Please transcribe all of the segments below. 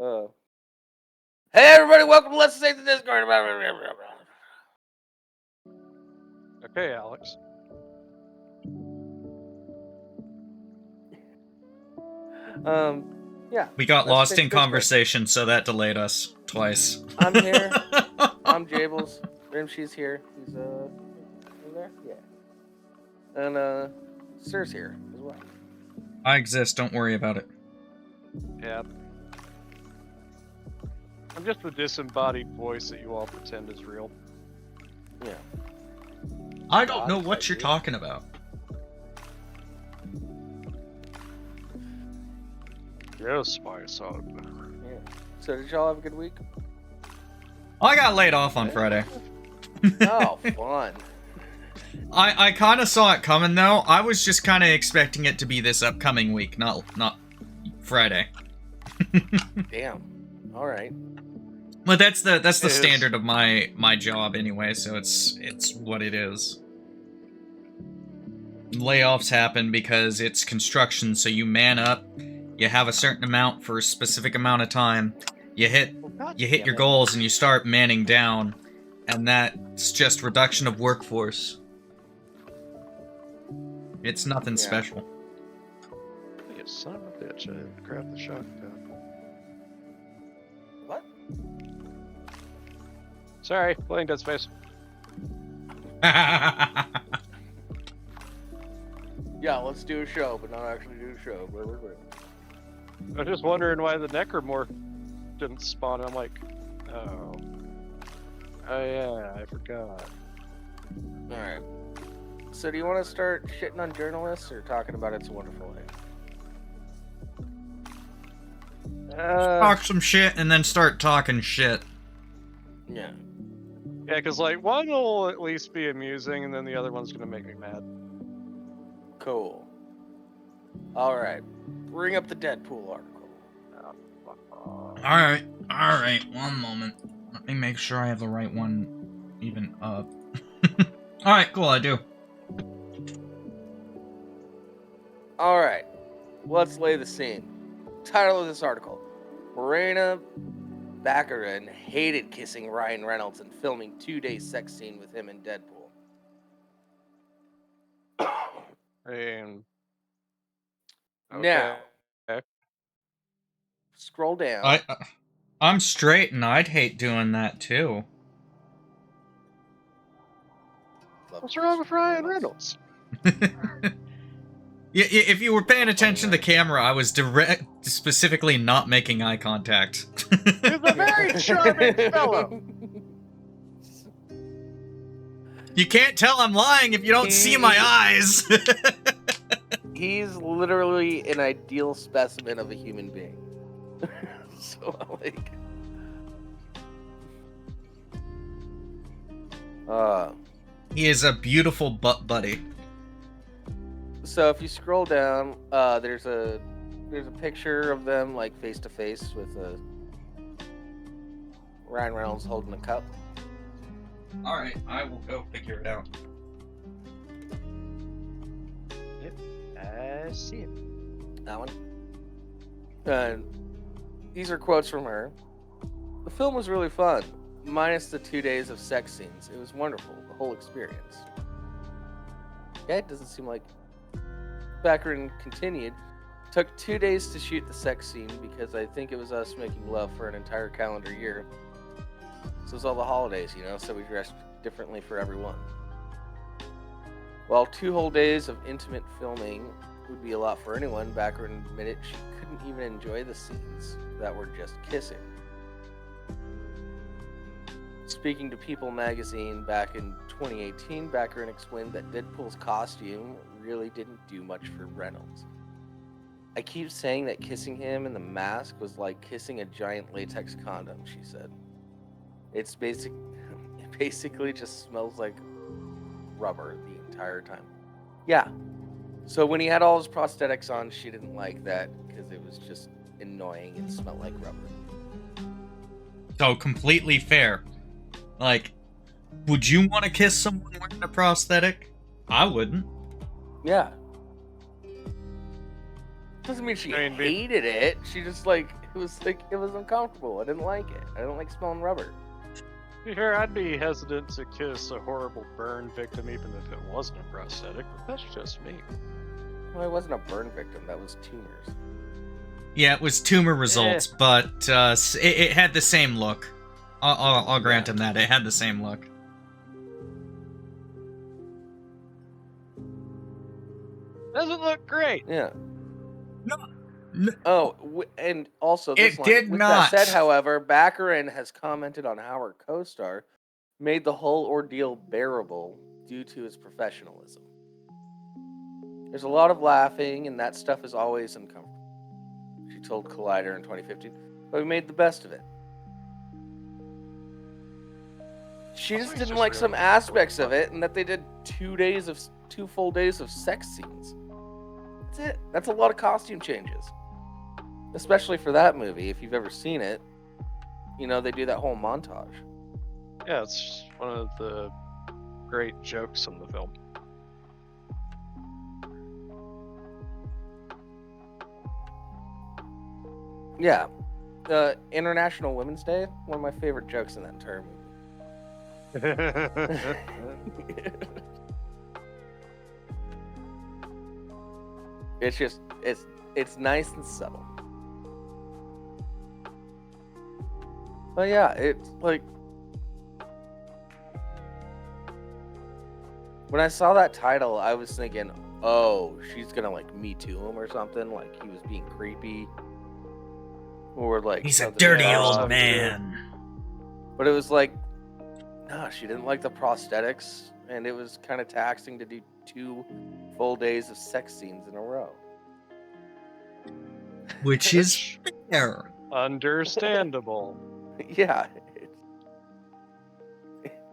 Hey everybody, welcome to Let's Save the Discord. Okay, Alex. Yeah. We got Let's lost Save in the Discord. conversation, so that delayed us twice. I'm here. I'm Jables. Rimshee's here. He's in there? Yeah. And Sir's here as well. I exist, don't worry about it. Yeah. I'm just the disembodied voice that you all pretend is real. Yeah. I don't know what you're talking about. Yes, my son. Yeah. So did y'all have a good week? I got laid off on Friday. Oh, fun. I kind of saw it coming though. I was just kind of expecting it to be this upcoming week, not Friday. Damn. All right. But that's the standard of my job anyway, so it's what it is. Layoffs happen because it's construction, so you man up, you have a certain amount for a specific amount of time, you hit your goals and you start manning down, and that's just reduction of workforce. It's nothing special. You son of a bitch, I grabbed the shotgun. What? Sorry, playing Dead Space. Yeah, let's do a show, but not actually do a show. I was just wondering why the Necromorph didn't spawn. I'm like, oh yeah, I forgot. Alright. So do you want to start shitting on journalists or talking about It's a Wonderful Life? Talk some shit and then start talking shit. Yeah. Yeah, because like one will at least be amusing, and then the other one's gonna make me mad. Cool. Alright. Bring up the Deadpool article. Alright, one moment. Let me make sure I have the right one even up. Alright, cool, I do. Alright. Let's lay the scene. Title of this article: Morena Baccarin hated kissing Ryan Reynolds and filming 2-day sex scene with him in Deadpool. And Now, okay. Scroll down. I'm straight and I'd hate doing that too. What's wrong with Ryan Reynolds? If you were paying attention to the camera, I was specifically not making eye contact. He's a very charming fellow. You can't tell I'm lying if you don't see my eyes. He's literally an ideal specimen of a human being. So, like... He is a beautiful butt buddy. So if you scroll down, there's a picture of them like face to face with Ryan Reynolds holding a cup. All right, I will go figure it out. Yep, I see it. That one. And these are quotes from her. The film was really fun, minus the 2 days of sex scenes. It was wonderful, the whole experience. Yeah, it doesn't seem like. Baccarin continued, took 2 days to shoot the sex scene because I think it was us making love for an entire calendar year. So it was all the holidays, so we dressed differently for everyone. While 2 whole days of intimate filming would be a lot for anyone, Baccarin admitted she couldn't even enjoy the scenes that were just kissing. Speaking to People magazine back in 2018, Baccarin explained that Deadpool's costume really didn't do much for Reynolds. I keep saying that kissing him in the mask was like kissing a giant latex condom, she said. It basically just smells like rubber the entire time. Yeah. So when he had all his prosthetics on, she didn't like that because it was just annoying and smelled like rubber. So completely fair. Like, would you want to kiss someone wearing a prosthetic? I wouldn't. Yeah. Doesn't mean she hated it. She just, like... it was uncomfortable. I didn't like it. I didn't like smelling rubber. To be fair, I'd be hesitant to kiss a horrible burn victim even if it wasn't a prosthetic, but that's just me. Well, I wasn't a burn victim. That was tumors. Yeah, it was tumor results, but it had the same look. I'll grant him that. It had the same look. Doesn't look great. Yeah. No. Oh, and also this It line, did with not. that said, however, Baccarin has commented on how her co-star made the whole ordeal bearable due to his professionalism. There's a lot of laughing, and that stuff is always uncomfortable, she told Collider in 2015, but we made the best of it. She just didn't like some aspects of it, and that they did 2 full days of sex scenes. That's it. That's a lot of costume changes. Especially for that movie, if you've ever seen it. You know, they do that whole montage. Yeah, it's one of the great jokes in the film. Yeah. International Women's Day, one of my favorite jokes in that entire movie. It's just, it's nice and subtle. But yeah, it's like, when I saw that title, I was thinking, oh, she's gonna like Me Too him or something, like he was being creepy. Or like He's a dirty old man. But it was like, no, she didn't like the prosthetics, and it was kind of taxing to do 2 full days of sex scenes in a row. Which is fair. Understandable. Yeah.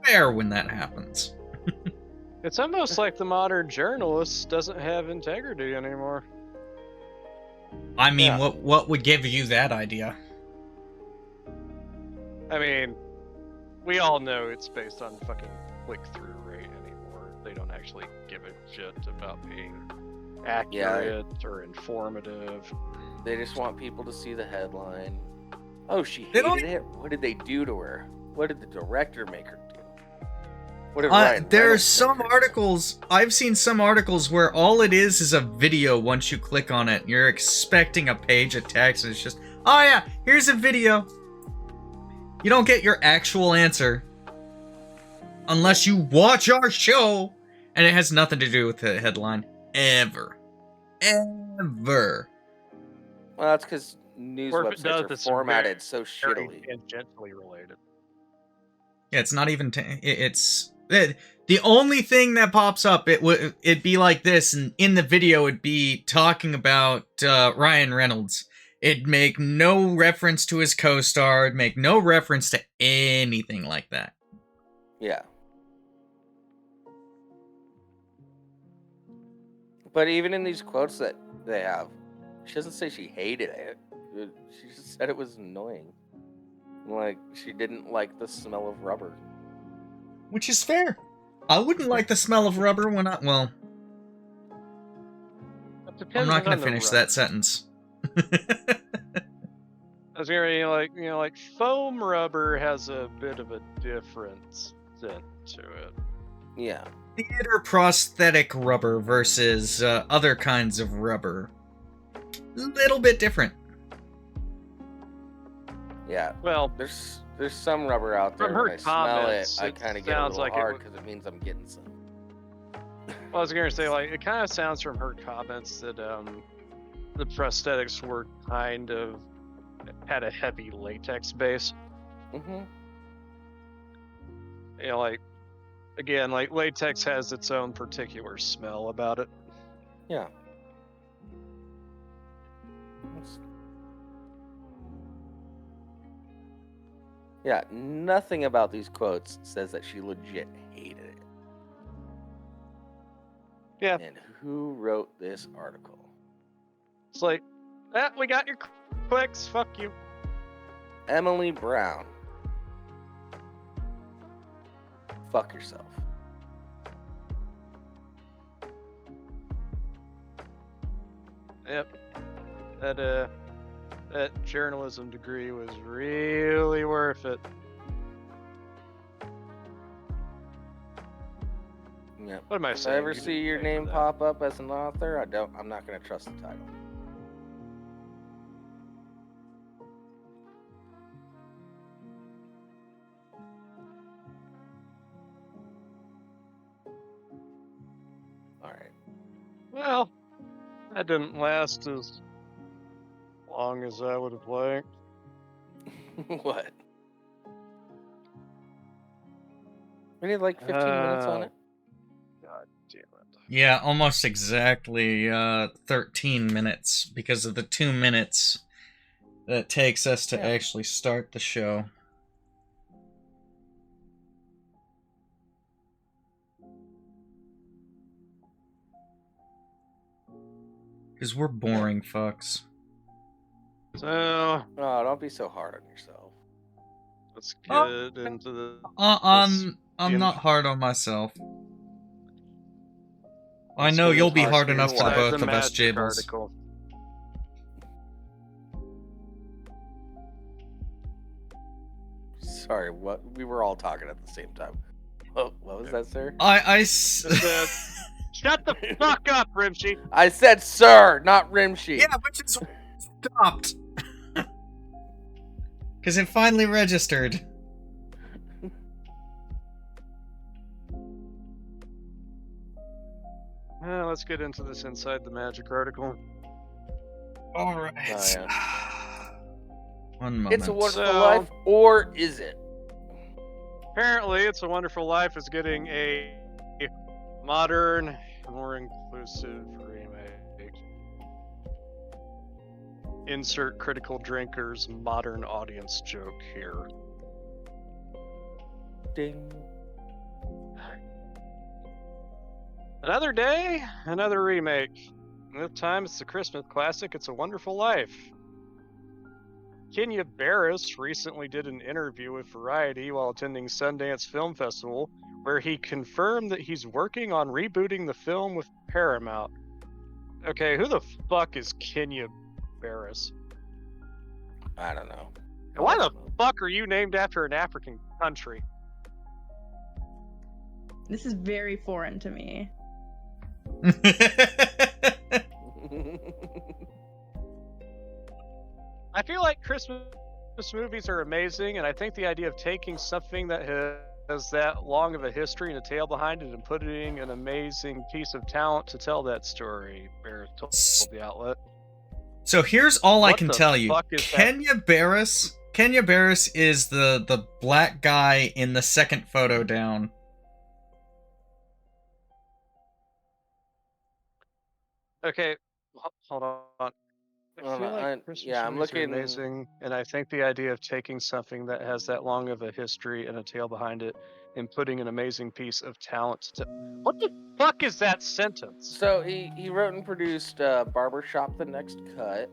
Fair when that happens. It's almost like the modern journalist doesn't have integrity anymore. I mean, Yeah. what would give you that idea? I mean, we all know it's based on fucking click-through rate anymore. They don't actually give a shit about being accurate or informative. They just want people to see the headline. Oh, she They don't- hated it? What did they do to her? What did the director make her do? What did Ryan There are Reynolds some make her do? articles, I've seen some articles where all it is a video once you click on it. You're expecting a page of text, and it's just, oh yeah, here's a video. You don't get your actual answer unless you watch our show, and it has nothing to do with the headline. Ever. Ever. Well, that's because news Or if it does, websites are it's formatted so Very shittily. tangentially related. Yeah, it's not even. It's the only thing that pops up. It'd be like this, and in the video, it'd be talking about Ryan Reynolds. It'd make no reference to his co-star. It'd make no reference to anything like that. Yeah. But even in these quotes that they have, she doesn't say she hated it. She just said it was annoying. Like, she didn't like the smell of rubber. Which is fair. I wouldn't like the smell of rubber when I. Well, I'm not going to finish that sentence. I was gonna like foam rubber has a bit of a different scent to it. Yeah. Theater prosthetic rubber versus other kinds of rubber. Little bit different. Yeah. Well, There's some rubber out there. From her When I smell it, comments, I it kind of get a sounds little like it hard would- because it means I'm getting some. I was gonna say, like, it kind of sounds from her comments that the prosthetics were kind of had a heavy latex base. Mm-hmm. You know, like, again, like latex has its own particular smell about it. Yeah. It's- Yeah, nothing about these quotes says that she legit hated it. Yeah. And who wrote this article? It's like, we got your clicks. Fuck you. Emily Brown. Fuck yourself. Yep. That that journalism degree was really worth it. Yeah. What am I If I saying? ever You see didn't your pay for name that. pop up as an author, I'm not gonna trust the title. All right. Well, that didn't last as long as I would have liked. What? We need like 15 minutes on it. God damn it. Yeah, almost exactly 13 minutes because of the 2 minutes that it takes us to Yeah. actually start the show. Because we're boring fucks. So, Oh, don't be so hard on yourself. let's Oh. get into the. I'm not hard on myself. I Let's know get you'll into be harsh hard here enough for the inside both the of us, magic Jables. article. Sorry, what? We were all talking at the same time. Oh, what was that, sir? Shut the fuck up, Rimshee! I said sir, not Rimshee. Yeah, but just stopped. Because it finally registered. Let's get into this inside the magic article. Alright. Oh, yeah. 1 moment. It's a Wonderful So- Life, or is it? Apparently, It's a Wonderful Life is getting a modern, more inclusive remake. Insert critical drinker's modern audience joke here. Ding. Another day, another remake. This time it's the Christmas classic, It's a Wonderful Life. Kenya Barris recently did an interview with Variety while attending Sundance Film Festival, where he confirmed that he's working on rebooting the film with Paramount. Okay, who the fuck is Kenya Barris? I don't know. And why the fuck are you named after an African country? This is very foreign to me. I feel like Christmas movies are amazing, and I think the idea of taking something that has that long of a history and a tale behind it and putting an amazing piece of talent to tell that story, Barris told the outlet. So here's all I What can the tell you. fuck is that? Kenya Barris is the black guy in the second photo down. Okay, hold on. I Hold feel on, like Christmas yeah, I'm movies are looking- amazing, and I think the idea of taking something that has that long of a history and a tale behind it and putting an amazing piece of talent to... What the fuck is that sentence? So he wrote and produced Barbershop: The Next Cut,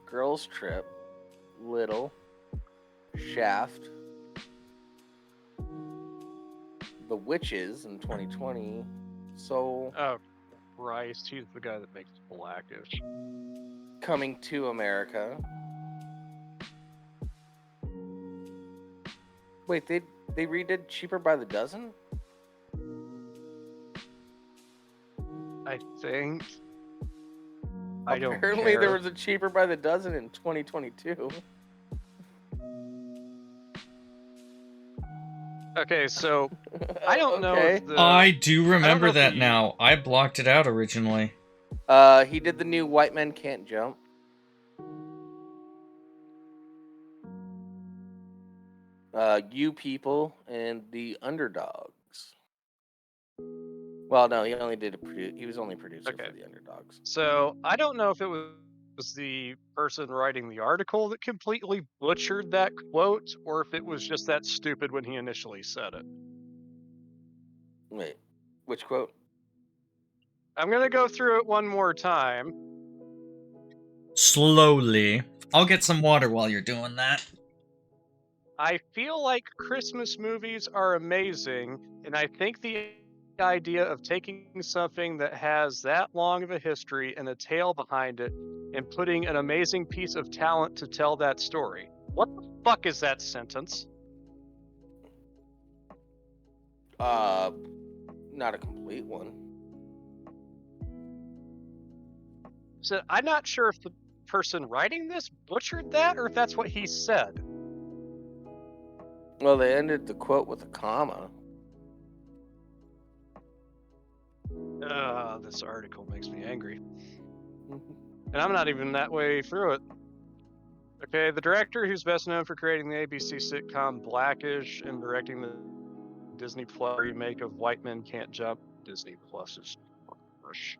Girls Trip, Little, Shaft, The Witches in 2020, Soul, Oh, Christ, he's the guy that makes Blackish. Coming to America. Wait, they redid Cheaper by the Dozen? I think. I don't Apparently care. there was a Cheaper by the Dozen in 2022. Okay, so I don't know Okay. if the... I do remember if that the- now. I blocked it out originally. He did the new White Men Can't Jump. You People and The Underdogs. Well, no, he only did he was only producer Okay. for The Underdogs. So I don't know if it was the person writing the article that completely butchered that quote, or if it was just that stupid when he initially said it. Wait, which quote? I'm gonna go through it one more time. Slowly. I'll get some water while you're doing that. I feel like Christmas movies are amazing, and I think the idea of taking something that has that long of a history and a tale behind it and putting an amazing piece of talent to tell that story. What the fuck is that sentence? Not a complete one. So I'm not sure if the person writing this butchered that or if that's what he said. Well, they ended the quote with a comma. This article makes me angry. And I'm not even that way through it. Okay, the director who's best known for creating the ABC sitcom Blackish and directing the Disney Plus remake of White Men Can't Jump, Disney Plus's push.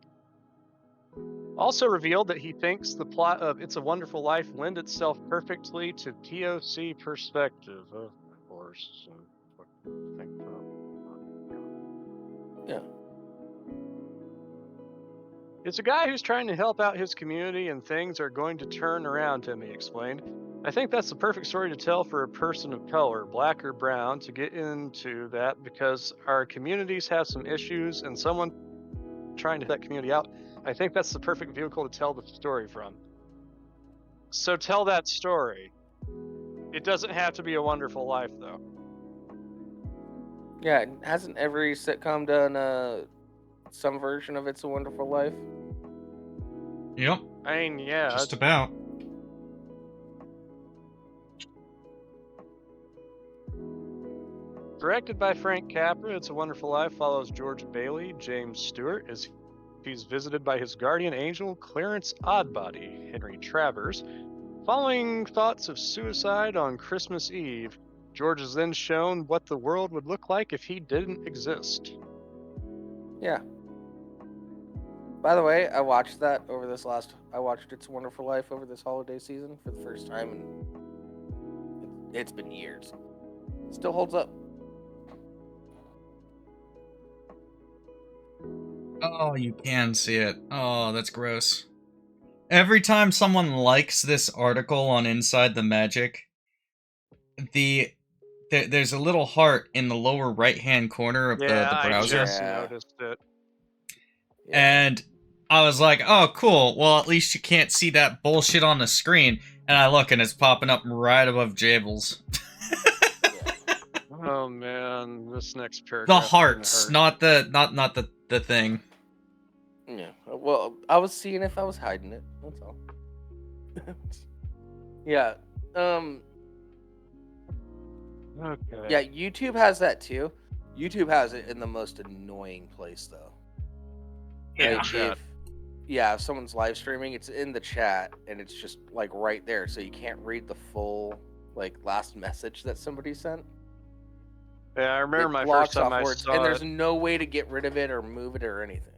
Also revealed that he thinks the plot of It's a Wonderful Life lend itself perfectly to POC perspective, of course. Yeah. It's a guy who's trying to help out his community and things are going to turn around, Timmy explained. I think that's the perfect story to tell for a person of color, black or brown, to get into that because our communities have some issues and someone trying to help that community out. I think that's the perfect vehicle to tell the story from. So tell that story. It doesn't have to be A Wonderful Life, though. Yeah, hasn't every sitcom done some version of It's a Wonderful Life? Yep. I mean, yeah. Just about. Directed by Frank Capra, It's a Wonderful Life follows George Bailey, James Stewart, as he's visited by his guardian angel, Clarence Oddbody, Henry Travers. Following thoughts of suicide on Christmas Eve, George is then shown what the world would look like if he didn't exist. Yeah. By the way, I watched I watched It's a Wonderful Life over this holiday season for the first time, and it's been years. Still holds up. Oh, you can see it. Oh, that's gross. Every time someone likes this article on Inside the Magic, there's a little heart in the lower right-hand corner of the browser. I just noticed it. Yeah. And I was like, oh, cool. Well, at least you can't see that bullshit on the screen. And I look, and it's popping up right above Jables. Oh man, this next paragraph. The hearts, not the thing. Yeah. Well, I was seeing if I was hiding it. That's all. Yeah. Okay. Yeah, YouTube has that too. YouTube has it in the most annoying place though. Yeah. Like if someone's live streaming, it's in the chat and it's just like right there, so you can't read the full like last message that somebody sent. Yeah, I remember my blocks first time off I words, saw and there's it. no way to get rid of it or move it or anything.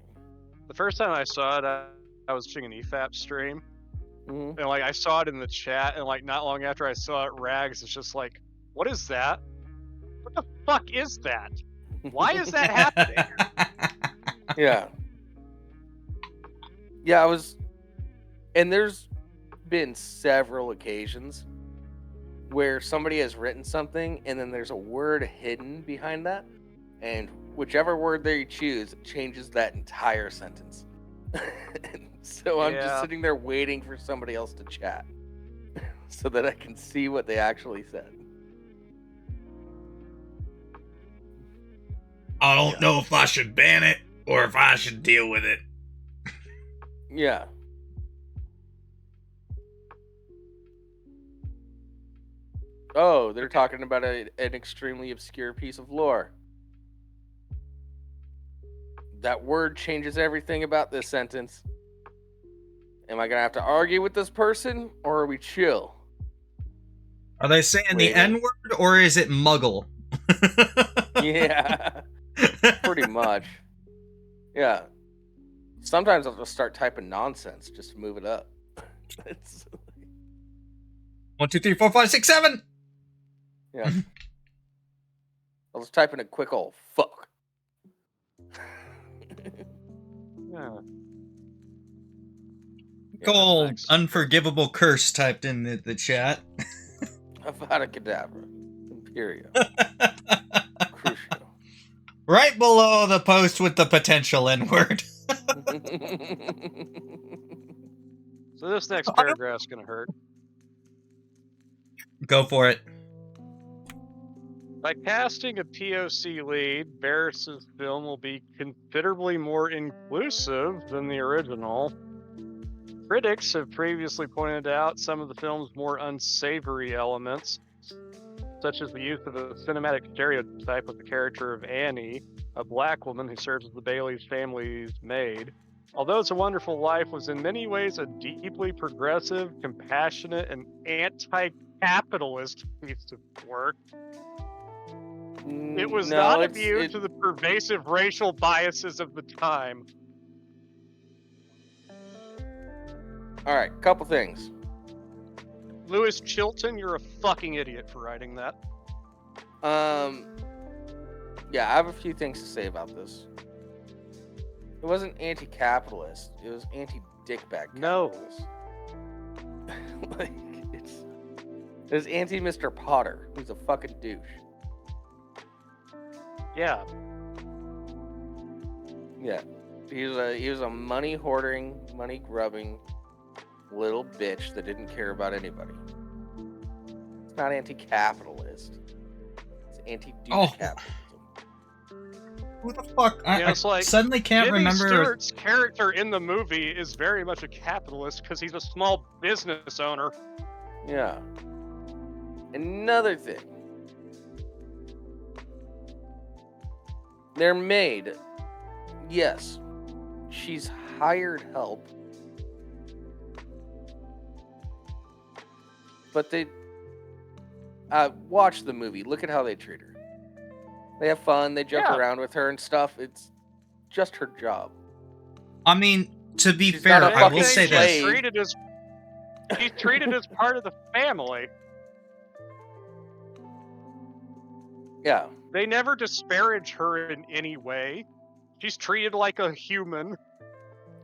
The first time I saw it, I was watching an EFAP stream, and like I saw it in the chat, and like not long after I saw it, Rags is just like, "What is that? What the fuck is that? Why is that happening?" Yeah. Yeah, and there's been several occasions where somebody has written something and then there's a word hidden behind that, and whichever word they choose changes that entire sentence. So I'm just sitting there waiting for somebody else to chat so that I can see what they actually said. I don't know if I should ban it or if I should deal with it. Yeah. Oh, they're talking about an extremely obscure piece of lore. That word changes everything about this sentence. Am I going to have to argue with this person, or are we chill? Are they saying the N-word, or is it muggle? Yeah. Pretty much. Yeah. Sometimes I'll just start typing nonsense just to move it up. 1, 2, 3, 4, 5, 6, 7. Yeah. I'll just type in a quick old fuck. Yeah. Cold, unforgivable curse typed in the chat. Avada Kedavra. Imperial. Crucio. Right below the post with the potential N-word. So this next paragraph's gonna hurt. Go for it. By casting a POC lead, Barris's film will be considerably more inclusive than the original. Critics have previously pointed out some of the film's more unsavory elements, such as the use of a cinematic stereotype of the character of Annie, a black woman who serves as the Bailey's family's maid. Although It's a Wonderful Life was in many ways a deeply progressive, compassionate, and anti-capitalist piece of work, it was not immune to the pervasive racial biases of the time. All right, couple things. Louis Chilton, you're a fucking idiot for writing that. Yeah, I have a few things to say about this. It wasn't anti-capitalist. It was anti-dickbag capitalist. No. Like, it was anti-Mr. Potter, who's a fucking douche. Yeah. Yeah. He was a money hoarding, money grubbing little bitch that didn't care about anybody. It's not anti-capitalist. It's anti-douche capitalism. Who the fuck? I It's like, suddenly can't Jimmy remember. Stewart's character in the movie is very much a capitalist because he's a small business owner. Yeah. Another thing. Their maid, yes, she's hired help, but they watch the movie. Look at how they treat her. They have fun. They joke around with her and stuff. It's just her job. I mean, to be She's fair, not a I will fucking say this. She's treated as part of the family. Yeah. They never disparage her in any way. She's treated like a human.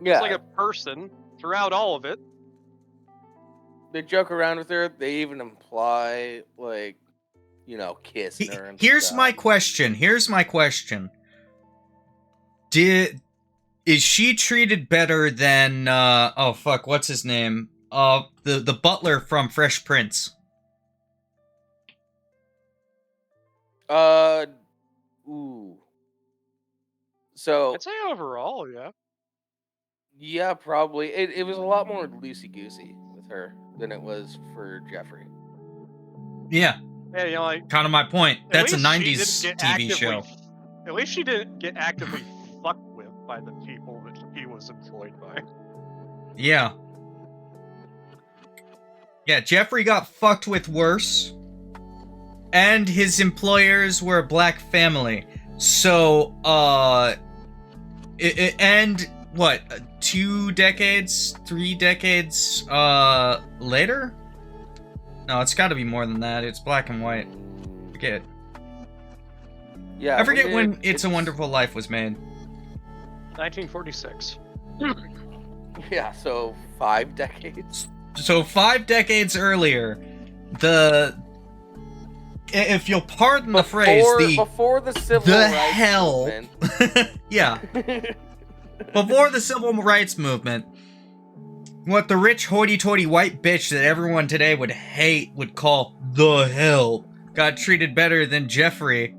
Yeah. It's like a person throughout all of it. They joke around with her. They even imply, like, kissing her and Here's stuff. my question. Is she treated better than what's his name? The butler from Fresh Prince. Ooh. So I'd say overall, yeah. Yeah, probably. It was a lot more loosey-goosey with her than it was for Jeffrey. Yeah. Yeah, like kind of my point. That's a at least 90s TV show. At least she didn't get actively fucked with by the people that she was employed by. Yeah. Yeah, Jeffrey got fucked with worse. And his employers were a black family. So, and what, 2 decades, 3 decades, later? No, it's gotta be more than that. It's black and white. Forget. Yeah. I forget when It's a Wonderful Life was made. 1946. Yeah, so 5 decades. So 5 decades earlier, if you'll pardon the phrase, before the civil rights movement. Yeah. Before the civil rights movement, what the rich hoity-toity white bitch that everyone today would hate would call the help got treated better than Jeffrey,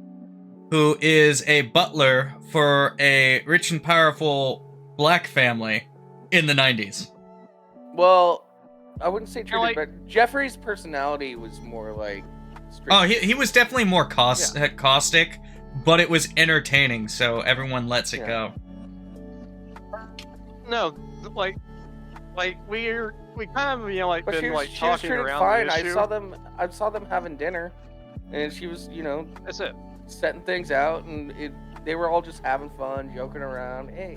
who is a butler for a rich and powerful black family in the 90s. Well, I wouldn't say treated better. Jeffrey's personality was more like... Oh, he was definitely more caustic, but it was entertaining, so everyone lets it go. No, like we kind of but been she talking was around fine. the issue. I saw them having dinner, and she was that's it, setting things out, and they were all just having fun, joking around. Hey,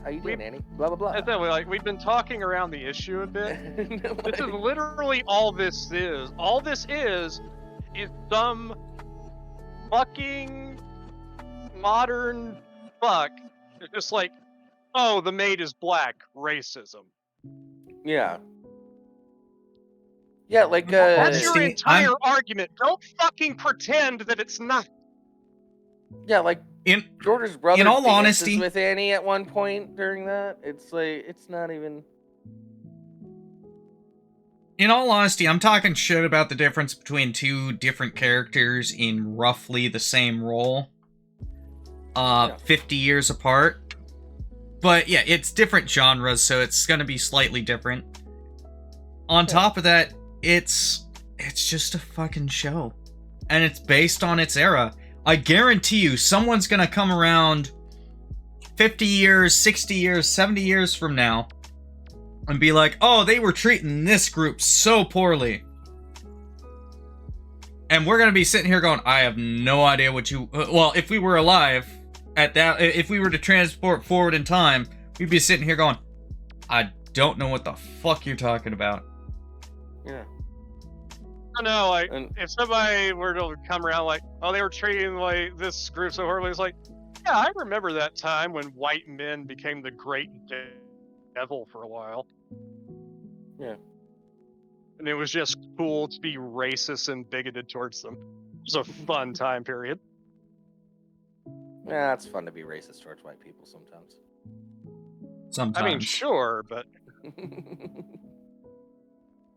how you doing, Annie? Blah blah blah. That's it. We've been talking around the issue a bit. This is literally all this is. All this is some fucking modern fuck. It's just like, oh, the maid is black, racism. Yeah. Yeah, like that's your entire argument. Don't fucking pretend that it's not. Yeah, like George's brother in all dances honesty, with Annie at one point during that. It's like, it's not even... in all honesty, I'm talking shit about the difference between two different characters in roughly the same role. 50 years apart. But yeah, it's different genres, so it's gonna be slightly different. On top of that, it's just a fucking show. And it's based on its era. I guarantee you, someone's gonna come around 50 years, 60 years, 70 years from now and be like, oh, they were treating this group so poorly. And we're gonna be sitting here going, I have no idea what you... well, if we were alive at that... if we were to transport forward in time, we'd be sitting here going, I don't know what the fuck you're talking about. Yeah. I know, like, if somebody were to come around like, oh, they were treating like this group so horribly, it's like, yeah, I remember that time when white men became the great devil for a while. Yeah. And it was just cool to be racist and bigoted towards them. It was a fun time period. Yeah, it's fun to be racist towards white people sometimes. Sometimes. I mean, sure, but...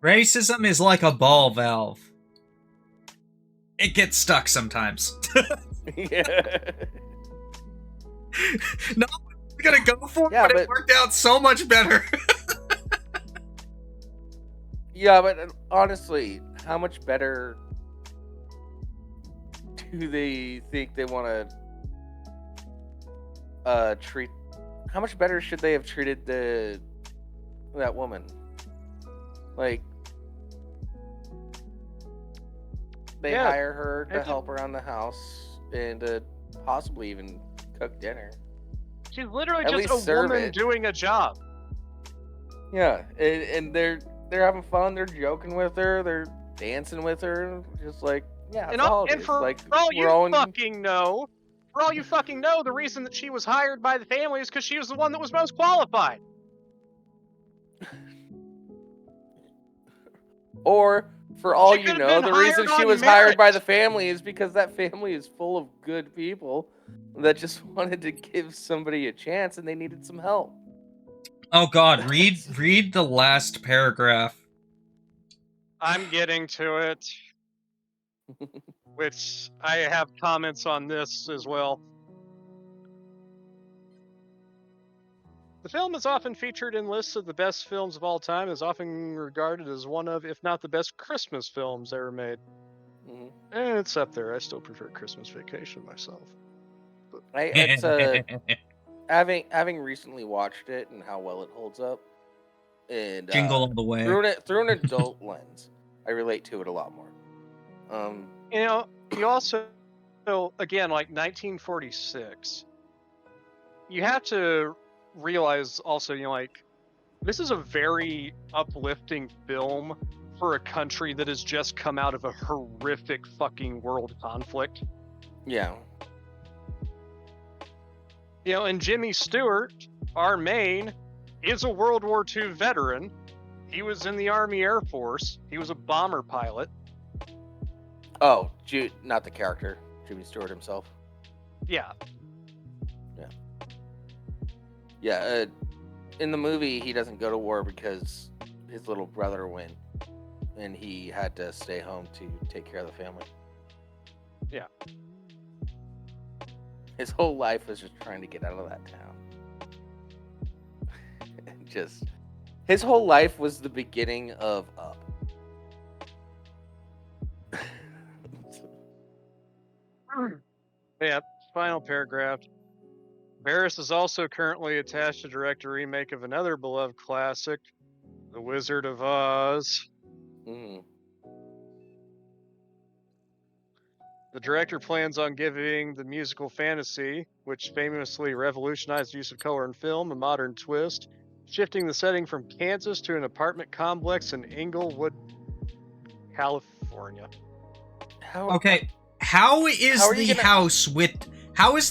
Racism is like a ball valve. It gets stuck sometimes. Yeah. No, I'm gonna go for it, Yeah, but it worked out so much better. Yeah, but honestly, how much better do they think they want to treat? How much better should they have treated that woman? Like, they hire her to help around the house and to possibly even cook dinner. She's literally At just least a woman it. doing a job. Yeah, and they're having fun. They're joking with her. They're dancing with her. Just like, yeah, And, it's for like, all you fucking know, the reason that she was hired by the family is because she was the one that was most qualified. Or, for all She you could've know, been the reason hired she on was hired by merit. the family is because that family is full of good people that just wanted to give somebody a chance and they needed some help. Oh god, read the last paragraph. I'm getting to it. Which I have comments on this as well. The film is often featured in lists of the best films of all time, is often regarded as one of, if not the best Christmas films ever made. Mm-hmm. And it's up there. I still prefer Christmas Vacation myself. Having recently watched it and how well it holds up, and Jingle all the way. through an adult lens, I relate to it a lot more. You know, you also, again, like 1946, you have to realize also, you know, like, this is a very uplifting film for a country that has just come out of a horrific fucking world conflict. Yeah. You know, and Jimmy Stewart, our main, is a World War II veteran. He was in the Army Air Force. He was a bomber pilot. Oh, not the character, Jimmy Stewart himself. Yeah. Yeah, in the movie, he doesn't go to war because his little brother went, and he had to stay home to take care of the family. Yeah. His whole life was just trying to get out of that town. His whole life was the beginning of Up. Yeah, final paragraph. Barris is also currently attached to direct a remake of another beloved classic, The Wizard of Oz. Mm. The director plans on giving the musical fantasy, which famously revolutionized the use of color in film, a modern twist, shifting the setting from Kansas to an apartment complex in Inglewood, California. Okay, how is the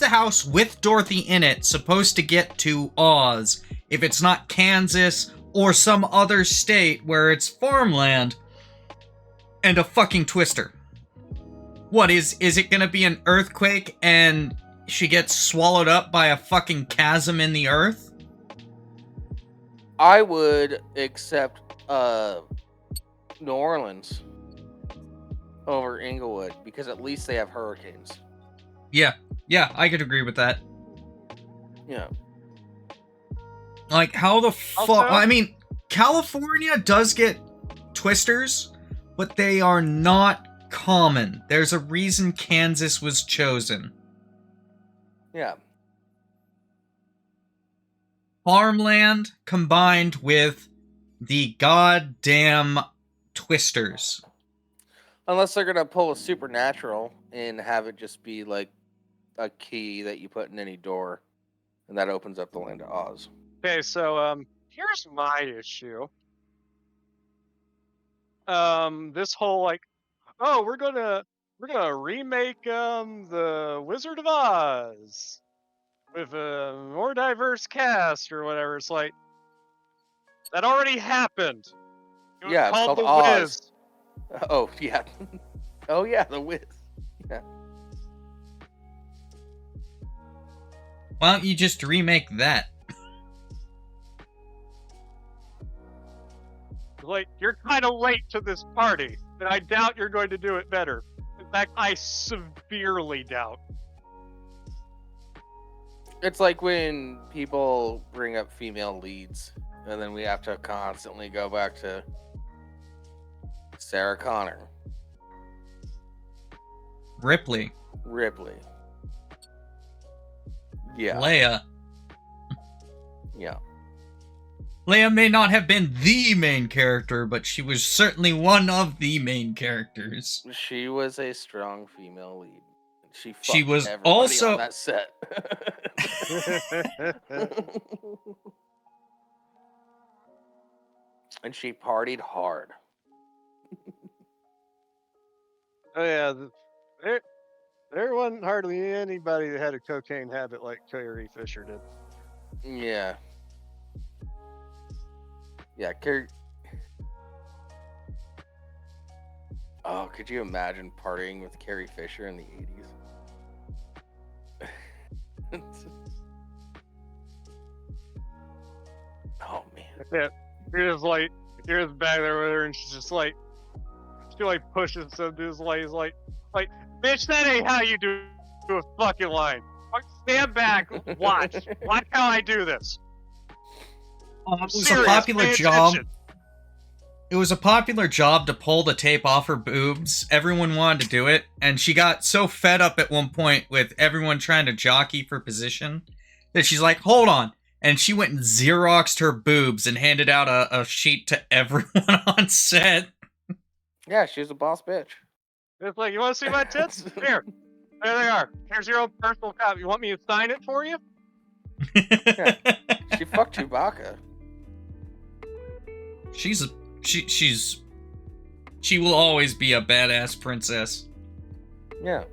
house with Dorothy in it supposed to get to Oz if it's not Kansas or some other state where it's farmland and a fucking twister? What is it gonna be an earthquake and she gets swallowed up by a fucking chasm in the earth? I would accept New Orleans over Inglewood because at least they have hurricanes. Yeah, I could agree with that. Yeah. Like, how the fuck? Also- I mean, California does get twisters, but they are not common. There's a reason Kansas was chosen. Yeah. Farmland combined with the goddamn twisters. Unless they're gonna pull a supernatural and have it just be like a key that you put in any door, and that opens up the land of Oz. Okay, so here's my issue. This whole like, oh, we're gonna remake the Wizard of Oz with a more diverse cast or whatever. It's like that already happened. It was Yeah, it's called called The Oz. Wiz. Oh yeah. Oh yeah, the Wiz. Yeah. Why don't you just remake that? Like, you're kind of late to this party, and I doubt you're going to do it better. In fact, I severely doubt. It's like when people bring up female leads, and then we have to constantly go back to Sarah Connor, Ripley. Ripley. Yeah. Leia. Yeah. Leia may not have been the main character, but she was certainly one of the main characters. She was a strong female lead. She She fucked was everybody also- on that set. And she partied hard. Oh yeah, there wasn't hardly anybody that had a cocaine habit like Carrie Fisher did. Yeah. Yeah, Carrie. Oh, could you imagine partying with Carrie Fisher in the 80s? Oh man. Yeah, you're just back there with her, and she's just like, she like pushes some dude's leg. He's like, bitch, that ain't how you do a fucking line. Stand back, watch how I do this. It was Serious, a popular pay job. attention. It was a popular job to pull the tape off her boobs. Everyone wanted to do it, and she got so fed up at one point with everyone trying to jockey for position that she's like, hold on. And she went and Xeroxed her boobs and handed out a sheet to everyone on set. Yeah, she was a boss bitch. It's like, you want to see my tits? Here, there they are. Here's your own personal copy. You want me to sign it for you? She fucked Chewbacca. She will always be a badass princess. Yeah.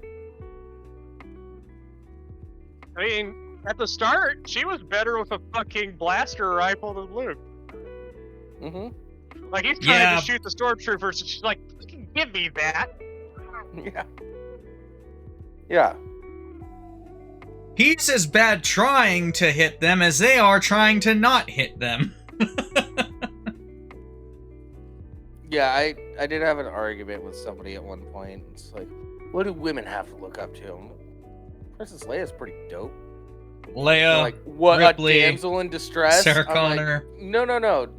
I mean, at the start, she was better with a fucking blaster rifle than Luke. Mm-hmm. Like, he's trying Yeah. to shoot the stormtroopers, and she's like, fucking give me that. Yeah. Yeah. He's as bad trying to hit them as they are trying to not hit them. Yeah, I did have an argument with somebody at one point. It's like, what do women have to look up to? Princess Leia's pretty dope. They're Leia, like, what, Ripley, a damsel in distress? Sarah I'm like, Connor.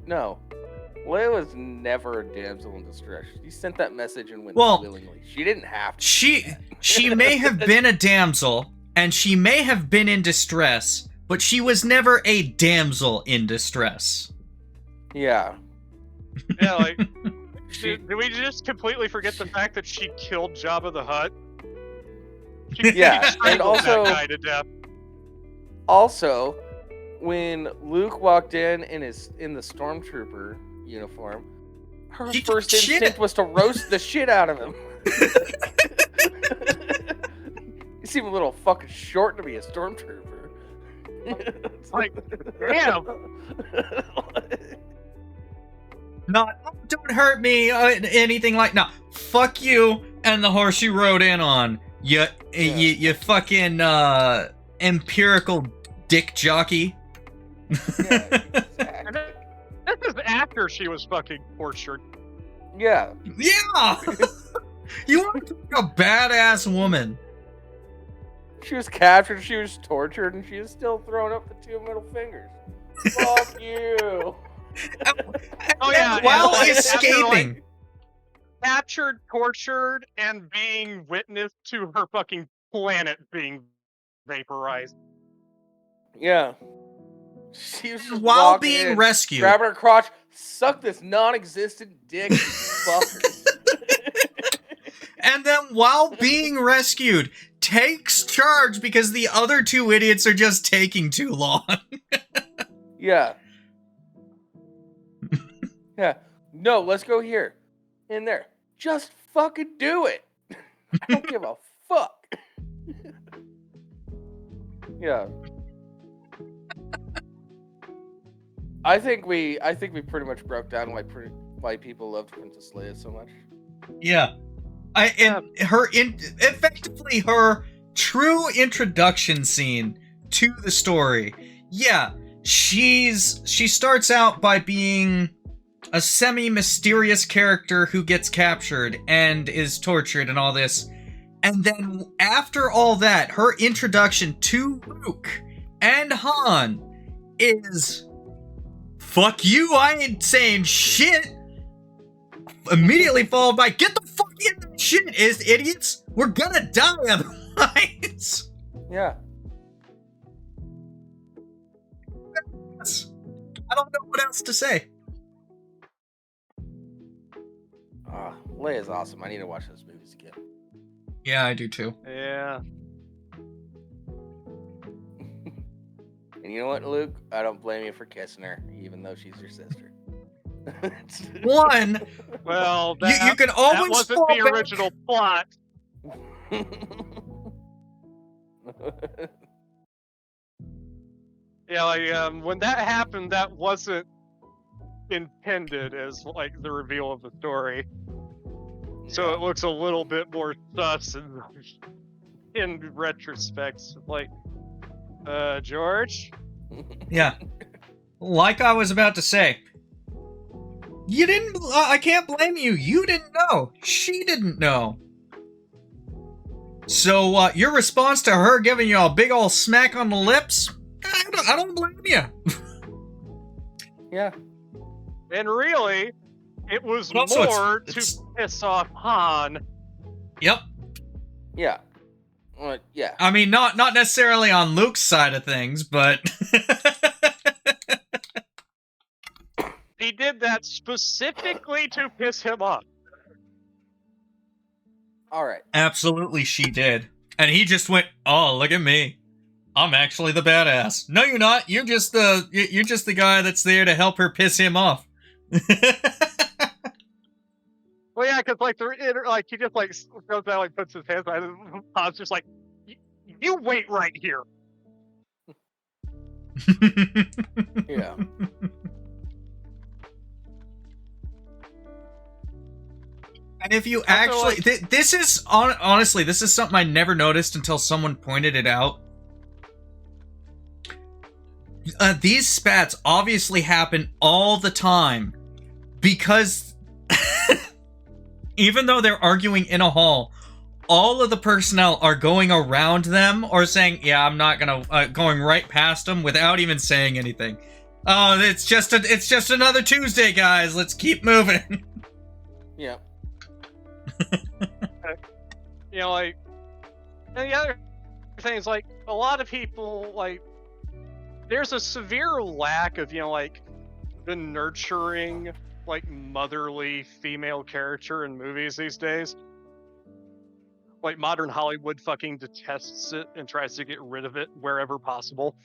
No. Leia was never a damsel in distress. She sent that message and went Well, willingly. She didn't have to. She may have been a damsel, and she may have been in distress, but she was never a damsel in distress. Yeah. Yeah, like, did we just completely forget the fact that she killed Jabba the Hutt? Yeah, She and strangled also- that guy to death. Also, when Luke walked in the stormtrooper uniform, her She first took shit. instinct was to roast the shit out of him. You seem a little fucking short to be a stormtrooper. Like, damn. Not, don't hurt me, anything like, no, fuck you and the horse you rode in on. You fucking empirical dick jockey. Yeah, exactly. This is after she was fucking tortured. Yeah. Yeah! You want to be a badass woman. She was captured, she was tortured, and she is still throwing up the 2 middle fingers. Fuck you. Oh yeah, While and, like, escaping. Captured, tortured, and being witness to her fucking planet being vaporized. Yeah. She was just While walking being in, rescued. grabbing her crotch, suck this non-existent dick, you fuckers. And then while being rescued, takes charge because the other 2 idiots are just taking too long. Yeah. Yeah. No, let's go here. In there. Just fucking do it. I don't give a fuck. Yeah. I think we pretty much broke down why people loved Princess Leia so much. Yeah. Effectively her true introduction scene to the story. Yeah, she starts out by being a semi-mysterious character who gets captured and is tortured and all this. And then after all that, her introduction to Luke and Han is, fuck you, I ain't saying shit. Immediately followed by, get the fuck in that shit, idiots! We're gonna die otherwise! Yeah. I don't know what else to say. Leia's awesome. I need to watch those movies again. Yeah, I do too. Yeah. And you know what, Luke? I don't blame you for kissing her, even though she's your sister. One, Well, you can always that wasn't fall the back. original plot. Yeah, like when that happened, that wasn't intended as like the reveal of the story. So it looks a little bit more sus in retrospect. Like, George? Yeah. Like I was about to say. You didn't, I can't blame you. You didn't know. She didn't know. So, your response to her giving you a big ol' smack on the lips? I don't blame you. Yeah. And really, it was But also more it's- to piss off Han. Yep. Yeah. Yeah. I mean, not necessarily on Luke's side of things, but... He did that specifically to piss him off. All right. Absolutely she did. And he just went, oh, look at me. I'm actually the badass. No, you're not. You're just the guy that's there to help her piss him off. Well, yeah, because like he just like goes down, like puts his hands behind his Han's just like, you wait right here. Yeah. And if you actually, this is honestly, this is something I never noticed until someone pointed it out. These spats obviously happen all the time because even though they're arguing in a hall, all of the personnel are going around them or saying, "Yeah, I'm not gonna," going right past them without even saying anything. Oh, it's just another Tuesday, guys. Let's keep moving. Yeah. You know, like, and the other thing is like a lot of people like. There's a severe lack of, you know, like, the nurturing, like, motherly female character in movies these days. Like, modern Hollywood fucking detests it and tries to get rid of it wherever possible.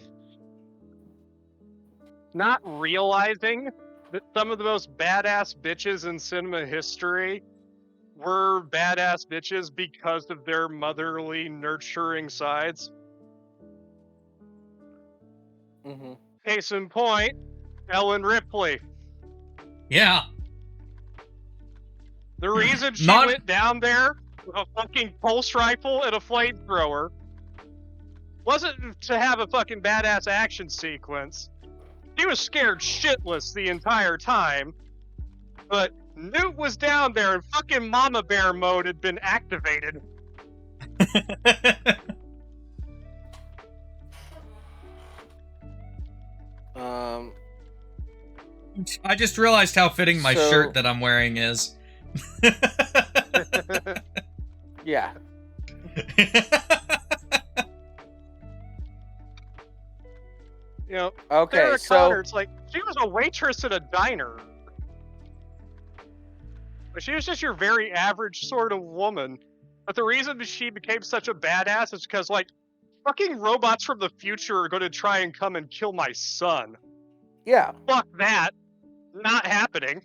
Not realizing that some of the most badass bitches in cinema history were badass bitches because of their motherly, nurturing sides. Mm-hmm. Case in point, Ellen Ripley. Yeah. The reason she Not- went down there a fucking pulse rifle and a flamethrower. Wasn't to have a fucking badass action sequence. He was scared shitless the entire time. But Newt was down there and fucking Mama Bear mode had been activated. I just realized how fitting my shirt that I'm wearing is. Yeah. You know, Okay, Sarah so Connor, it's like she was a waitress at a diner. But she was just your very average sort of woman. But the reason she became such a badass is because, like, fucking robots from the future are going to try and come and kill my son. yeah, Fuck that. Not happening.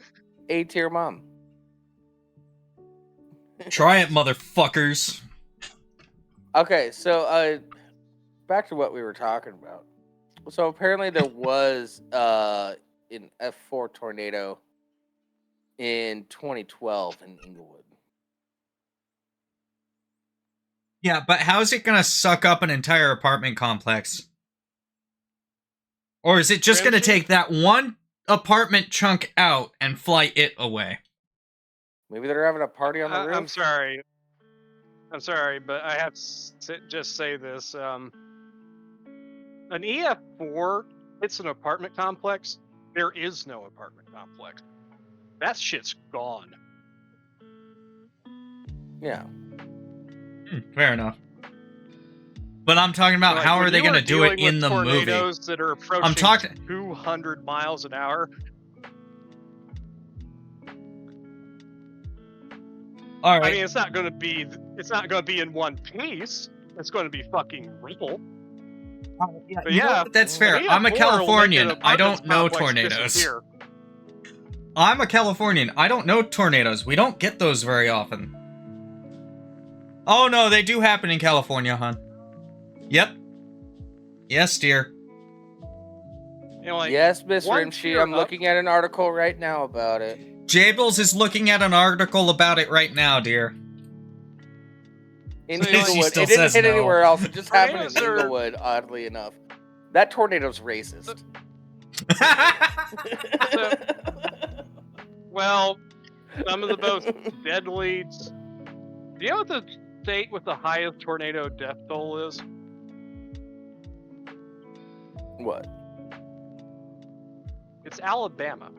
A-tier mom. Try it, motherfuckers. Okay, so back to what we were talking about. So apparently there was an F4 tornado in 2012 in Inglewood. Yeah, but how is it gonna suck up an entire apartment complex? Or is it just gonna take that one apartment chunk out and fly it away? Maybe they're having a party on the roof. I'm sorry, but I have to just say this. An EF4 hits an apartment complex. There is no apartment complex. That shit's gone. Yeah. Fair enough. But I'm talking about how are they going to do it in the movie? Tornadoes that are approaching I'm talking 200 miles an hour. All right. I mean, it's not going to be in one piece. It's going to be fucking ripple. But yeah, that's fair. I'm a Californian. I don't know tornadoes. Disappear. I'm a Californian. I don't know tornadoes. We don't get those very often. Oh no, they do happen in California, hon. Yep. Yes, dear. You know, like, yes, Miss one Rimshee, tier I'm up- looking at an article right now about it. Jables is looking at an article about it right now, dear. In So, you know, She Inglewood. still It didn't says hit no. anywhere else. It just happened in Tornadoes are- Inglewood, oddly enough. That tornado's racist. Well, some of the most deadly. Do you know what the state with the highest tornado death toll is? What? It's Alabama.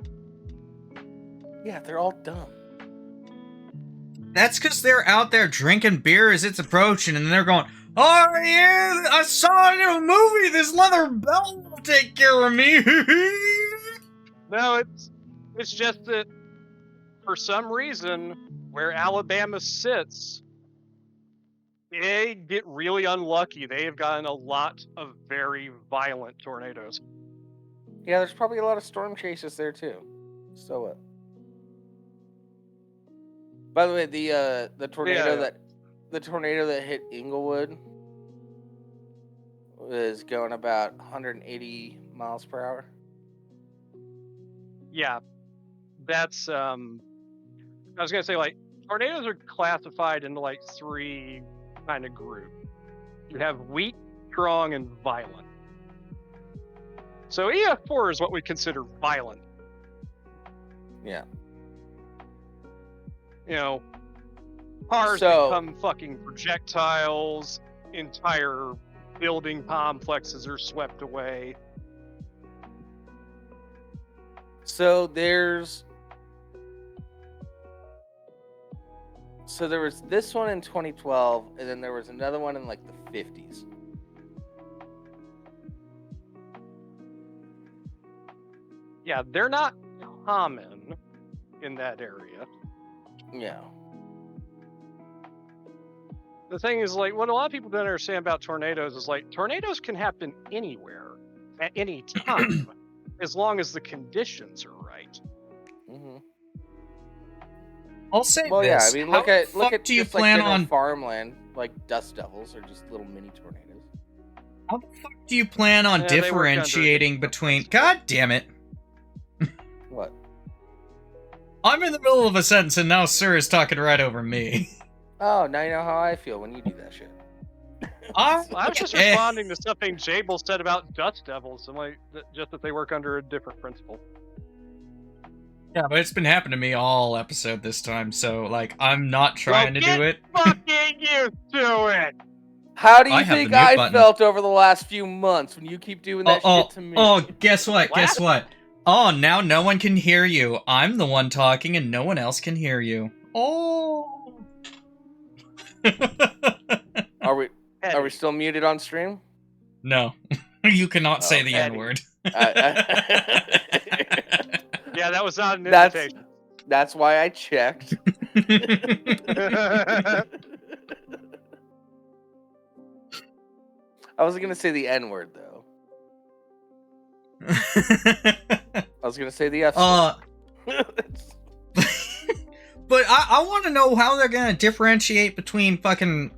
Yeah, they're all dumb. That's because they're out there drinking beer as it's approaching, and they're going, "Oh yeah, I saw it in a movie. This leather belt will take care of me." No, it's just that for some reason, where Alabama sits, they get really unlucky. They have gotten a lot of very violent tornadoes. Yeah, there's probably a lot of storm chases there too. So what? By the way, the tornado that hit Inglewood was going about 180 miles per hour. Yeah, that's I was gonna say, like, tornadoes are classified into like three kind of groups. You have weak, strong, and violent. So EF4 is what we consider violent. Yeah. You know, cars become fucking projectiles, entire building complexes are swept away. So there was this one in 2012, and then there was another one in like the 50s. Yeah, they're not common in that area. Yeah. The thing is, like, what a lot of people don't understand about tornadoes is, like, tornadoes can happen anywhere at any time as long as the conditions are right. Mm-hmm. I'll say Well, this. yeah. I mean, look at do you just plan like on farmland, like dust devils, or just little mini tornadoes. How the fuck do you plan on Yeah, they work under differentiating different between? principles. God damn it! What? I'm in the middle of a sentence and now Sir is talking right over me. Oh, now you know how I feel when you do that shit. I was just responding to something Jables said about Dutch Devils, and like just that they work under a different principle. Yeah, but it's been happening to me all episode this time, so like I'm not trying to do it. Fucking used to it. How do you I have think the mute I button. felt over the last few months when you keep doing that shit to me? Oh, guess what? What? Guess what? Oh, now no one can hear you. I'm the one talking and no one else can hear you. Oh. Are we still muted on stream? No. You cannot say the Eddie. N-word. Yeah, that was not an invitation. That's why I checked. I wasn't gonna say the N-word though. I was gonna say the F. But I want to know how they're gonna differentiate between fucking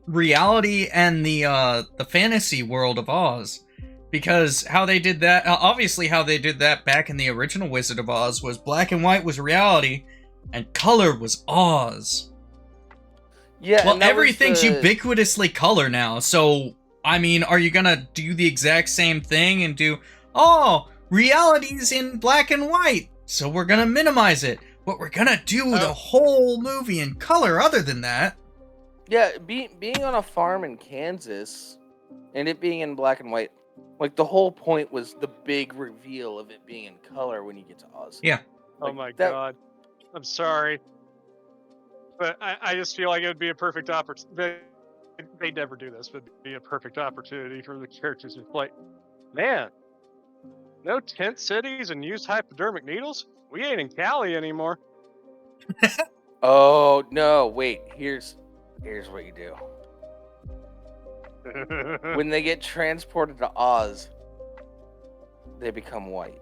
reality and the fantasy world of Oz, because how they did that, obviously how they did that back in the original Wizard of Oz was black and white was reality, and color was Oz. Yeah. Well, everything's ubiquitously color now, so I mean, are you gonna do the exact same thing and do, oh, reality's in black and white, so we're gonna minimize it, but we're gonna do the whole movie in color other than that? Yeah, being on a farm in Kansas and it being in black and white, like the whole point was the big reveal of it being in color when you get to Oz. Yeah. Oh my god. I'm sorry. But I just feel like it would be a perfect opportunity. They never do this, but it'd be a perfect opportunity for the characters to play. Man, no tent cities and used hypodermic needles? We ain't in Cali anymore. Oh no! Wait, here's what you do. When they get transported to Oz, they become white.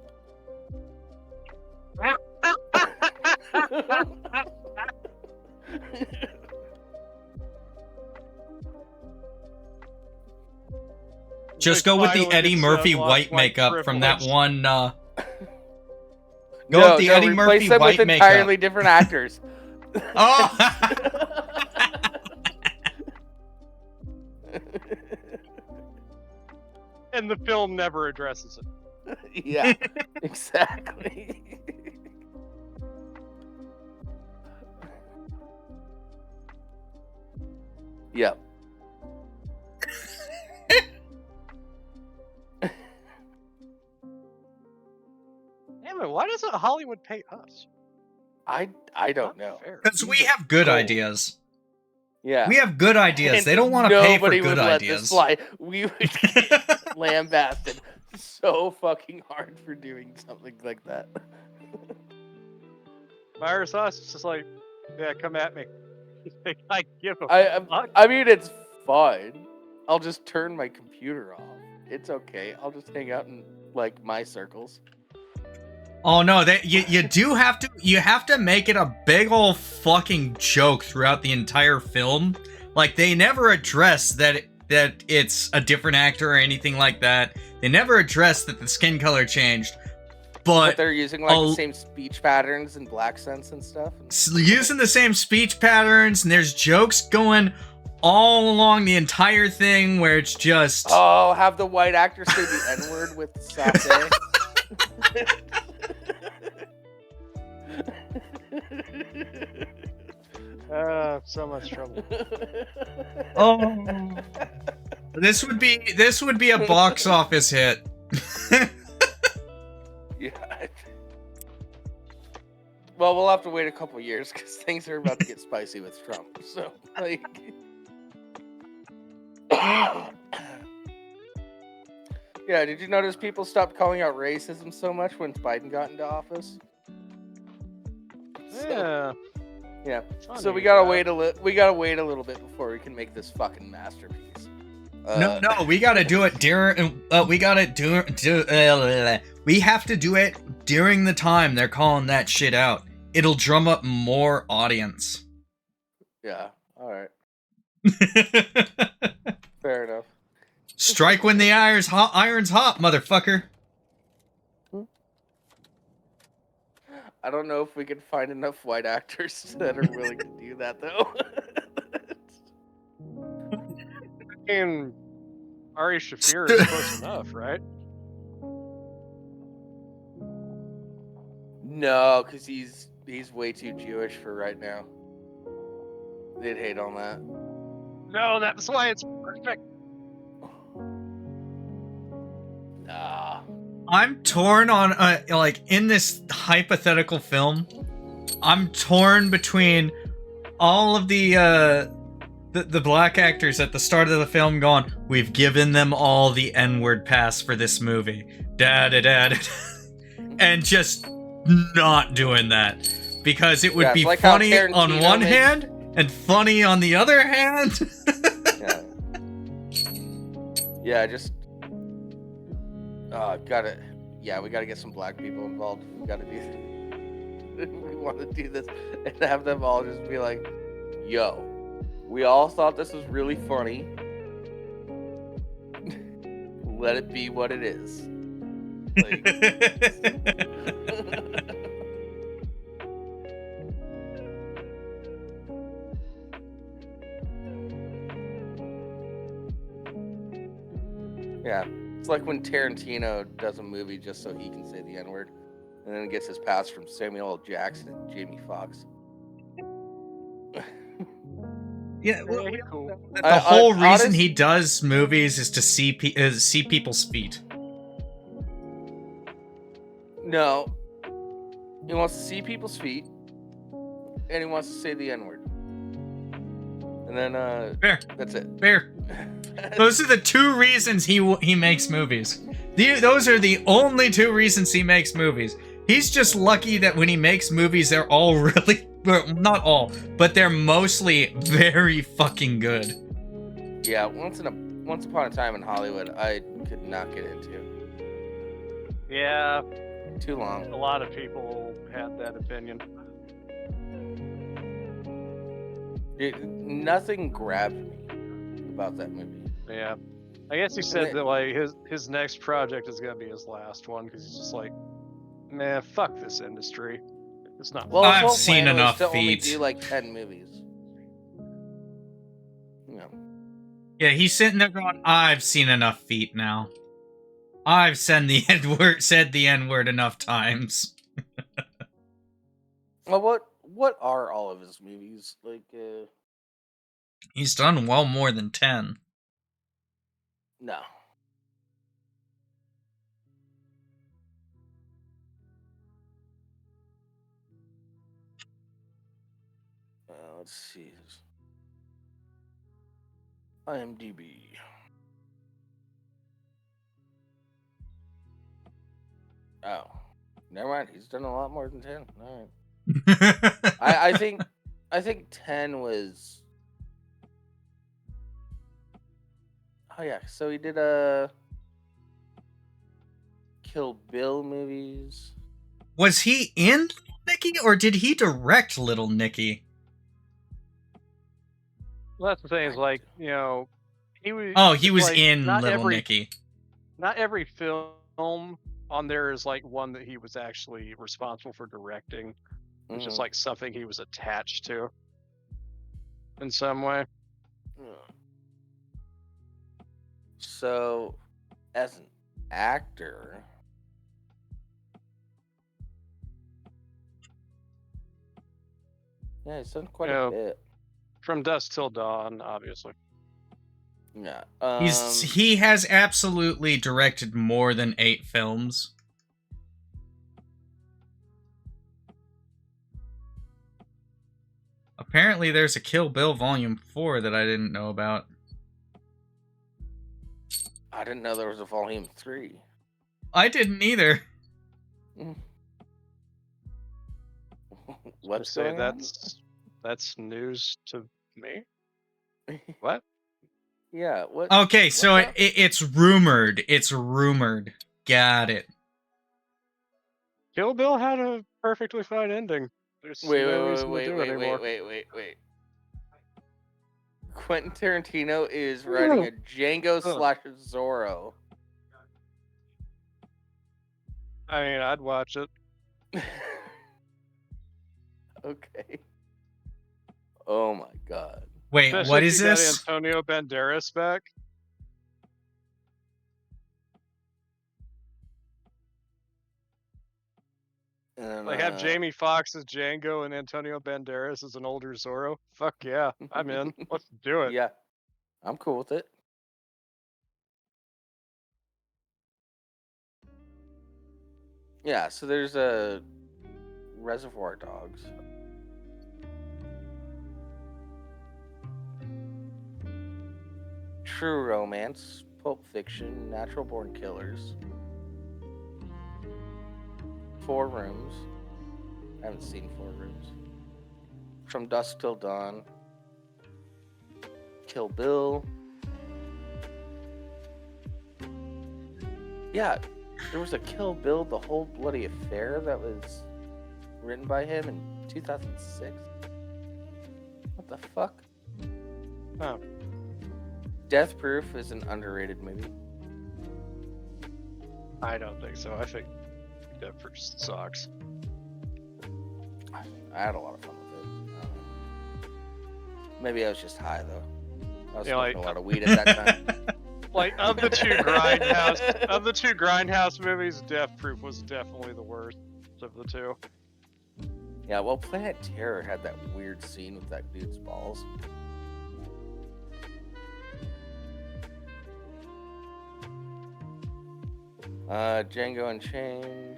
Just go with the Eddie Murphy white makeup from that one. Go with the Eddie Murphy them white with makeup. entirely different actors. Oh. And the film never addresses it. Yeah, exactly. Yep. Damn it, why doesn't Hollywood pay us? I don't know. Because we have good ideas. Yeah. We have good ideas. And they don't want to pay for nobody good would let ideas. this fly. We would get lambasted so fucking hard for doing something like that. Myra Sauce is just like, yeah, come at me. I give a fuck. I mean, it's fine. I'll just turn my computer off. It's okay. I'll just hang out in like my circles. Oh no, you do have to, you have to make it a big ol' fucking joke throughout the entire film. Like, they never address that it's a different actor or anything like that. They never address that the skin color changed. But they're using like the same speech patterns and black sense and stuff. Using the same speech patterns, and there's jokes going all along the entire thing where it's just... Oh, have the white actor say the N-word with sake. So much trouble. Oh, this would be a box office hit. Yeah. Well, we'll have to wait a couple years because things are about to get spicy with Trump. So, like, yeah. Did you notice people stopped calling out racism so much when Biden got into office? Yeah. Yeah. Funny, So we gotta wait a little bit before we can make this fucking masterpiece. No, we gotta do it during. We have to do it during the time they're calling that shit out. It'll drum up more audience. Yeah. All right. Fair enough. Strike when the iron's hot, motherfucker. I don't know if we can find enough white actors that are willing to do that, though. I mean, Ari Shafir is close enough, right? No, because he's way too Jewish for right now. They'd hate on that. No, that's why it's perfect. Nah. I'm torn on like in this hypothetical film. I'm torn between all of the black actors at the start of the film going, "We've given them all the N-word pass for this movie," da da da, da, and just not doing that because it would be like how funny on Tarantino one makes- hand and funny on the other hand. Yeah, just gotta. Yeah, we gotta get some black people involved. We gotta do. We want to do this and have them all just be like, "Yo, we all thought this was really funny. Let it be what it is." Like, yeah, it's like when Tarantino does a movie just so he can say the N-word, and then gets his pass from Samuel L. Jackson and Jamie Foxx. Yeah, Yeah, he's cool. the whole reason honest- he does movies is to see people's feet. No, he wants to see people's feet, and he wants to say the N-word, and then Fair, that's it. fair. Those are the two reasons he makes movies. Those are the only two reasons he makes movies. He's just lucky that when he makes movies, they're all really, well, not all, but they're mostly very fucking good. Yeah, once upon a time in Hollywood, I could not get into. Yeah, Too long. a lot of people had that opinion. Nothing grabbed me about that movie. Yeah, I guess he said that like his next project is gonna be his last one because he's just like, man, fuck this industry. It's not. Well, his I've whole seen plan was enough to only feet. do like 10 movies. You know. Yeah, he's sitting there going, "I've seen enough feet now. I've said the N-word enough times." Well, what are all of his movies like? He's done well more than 10. No. Let's see. IMDb. Oh, never mind. He's done a lot more than 10. All right. I think 10 was. Oh yeah, so he did Kill Bill movies. Was he in Little Nicky, or did he direct Little Nicky? Well, that's the thing is like, you know, he was. Oh, he it's was like, in not Little every, Nicky. Not every film on there is like one that he was actually responsible for directing. It's just like something he was attached to in some way. So, as an actor, yeah, he's done quite Yeah. a bit. From Dusk Till Dawn, obviously. Yeah, He has absolutely directed more than 8 films. Apparently there's a Kill Bill Volume 4 that I didn't know about. I didn't know there was a volume 3. I didn't either. What's say going on? that's news to me. What? Yeah. What? Okay, what's so up? it's rumored. It's rumored. Got it. Kill Bill had a perfectly fine ending. There's no reason to do it anymore. Wait. Quentin Tarantino is writing a Django / Zorro. I mean, I'd watch it. Okay. Oh my god. Wait, Especially what if is you got this? Antonio Banderas back. And, Like have Jamie Foxx as Django and Antonio Banderas as an older Zorro. Fuck yeah, I'm in. Let's do it. Yeah, I'm cool with it. Yeah, so there's a Reservoir Dogs. True Romance, Pulp Fiction, Natural Born Killers, Four Rooms. I haven't seen Four Rooms. From Dusk Till Dawn, Kill Bill. Yeah, there was a Kill Bill, The Whole Bloody Affair that was written by him in 2006. What the fuck? Oh. Death Proof is an underrated movie. I don't think so. I think that first sucks. I had a lot of fun with it. I don't know. Maybe I was just high though. I was smoking a lot of weed at that time. Like of the two Grindhouse movies, Death Proof was definitely the worst of the two. Yeah, well, Planet Terror had that weird scene with that dude's balls. Django Unchained,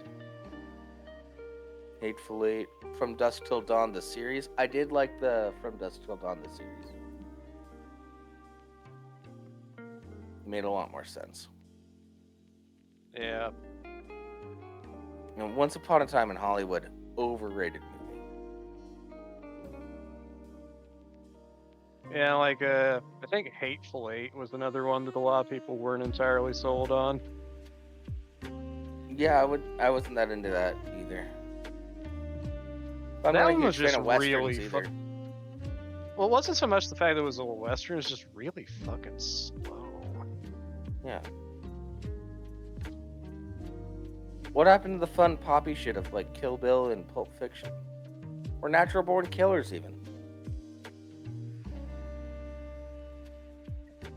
Hateful Eight, From Dusk Till Dawn, the series. I did like the From Dusk Till Dawn, the series. It made a lot more sense. Yeah. And Once Upon a Time in Hollywood, overrated movie. Yeah, like I think Hateful Eight was another one that a lot of people weren't entirely sold on. Yeah, I wasn't that into that either. I'm That not a one was huge fan just of westerns really either. Well, it wasn't so much the fact that it was a Western, it's just really fucking slow. Yeah. What happened to the fun poppy shit of like Kill Bill and Pulp Fiction? Or Natural Born Killers even?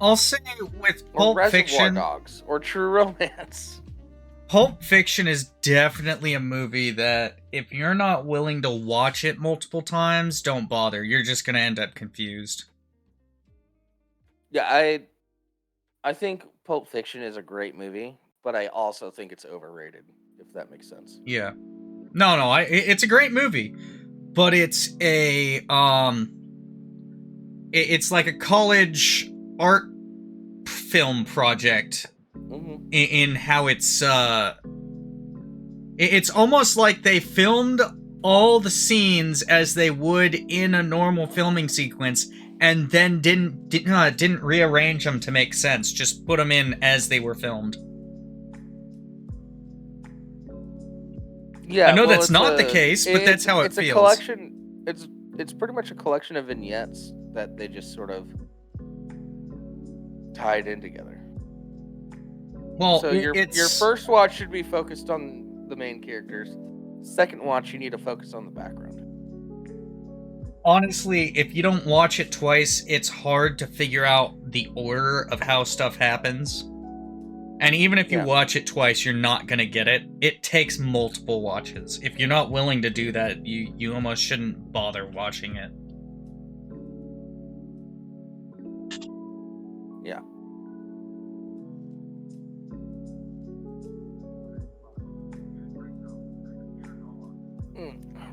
I'll say with Or Pulp Reservoir Fiction, Dogs? Or True Romance? Pulp Fiction is definitely a movie that if you're not willing to watch it multiple times, don't bother. You're just gonna end up confused. Yeah, I think Pulp Fiction is a great movie, but I also think it's overrated, if that makes sense. Yeah. No, it's a great movie, but it's it's like a college art film project Mm-hmm. in how it's almost like they filmed all the scenes as they would in a normal filming sequence and then didn't rearrange them to make sense, just put them in as they were filmed. Yeah, I know well, that's not the case, but that's how it feels. It's a collection. It's pretty much a collection of vignettes that they just sort of tied in together. Well, So your first watch should be focused on the main characters. Second watch, you need to focus on the background. honestly, if you don't watch it twice, it's hard to figure out the order of how stuff happens. And even if you watch it twice, you're not gonna get it. It takes multiple watches. If you're not willing to do that, you almost shouldn't bother watching it. Yeah.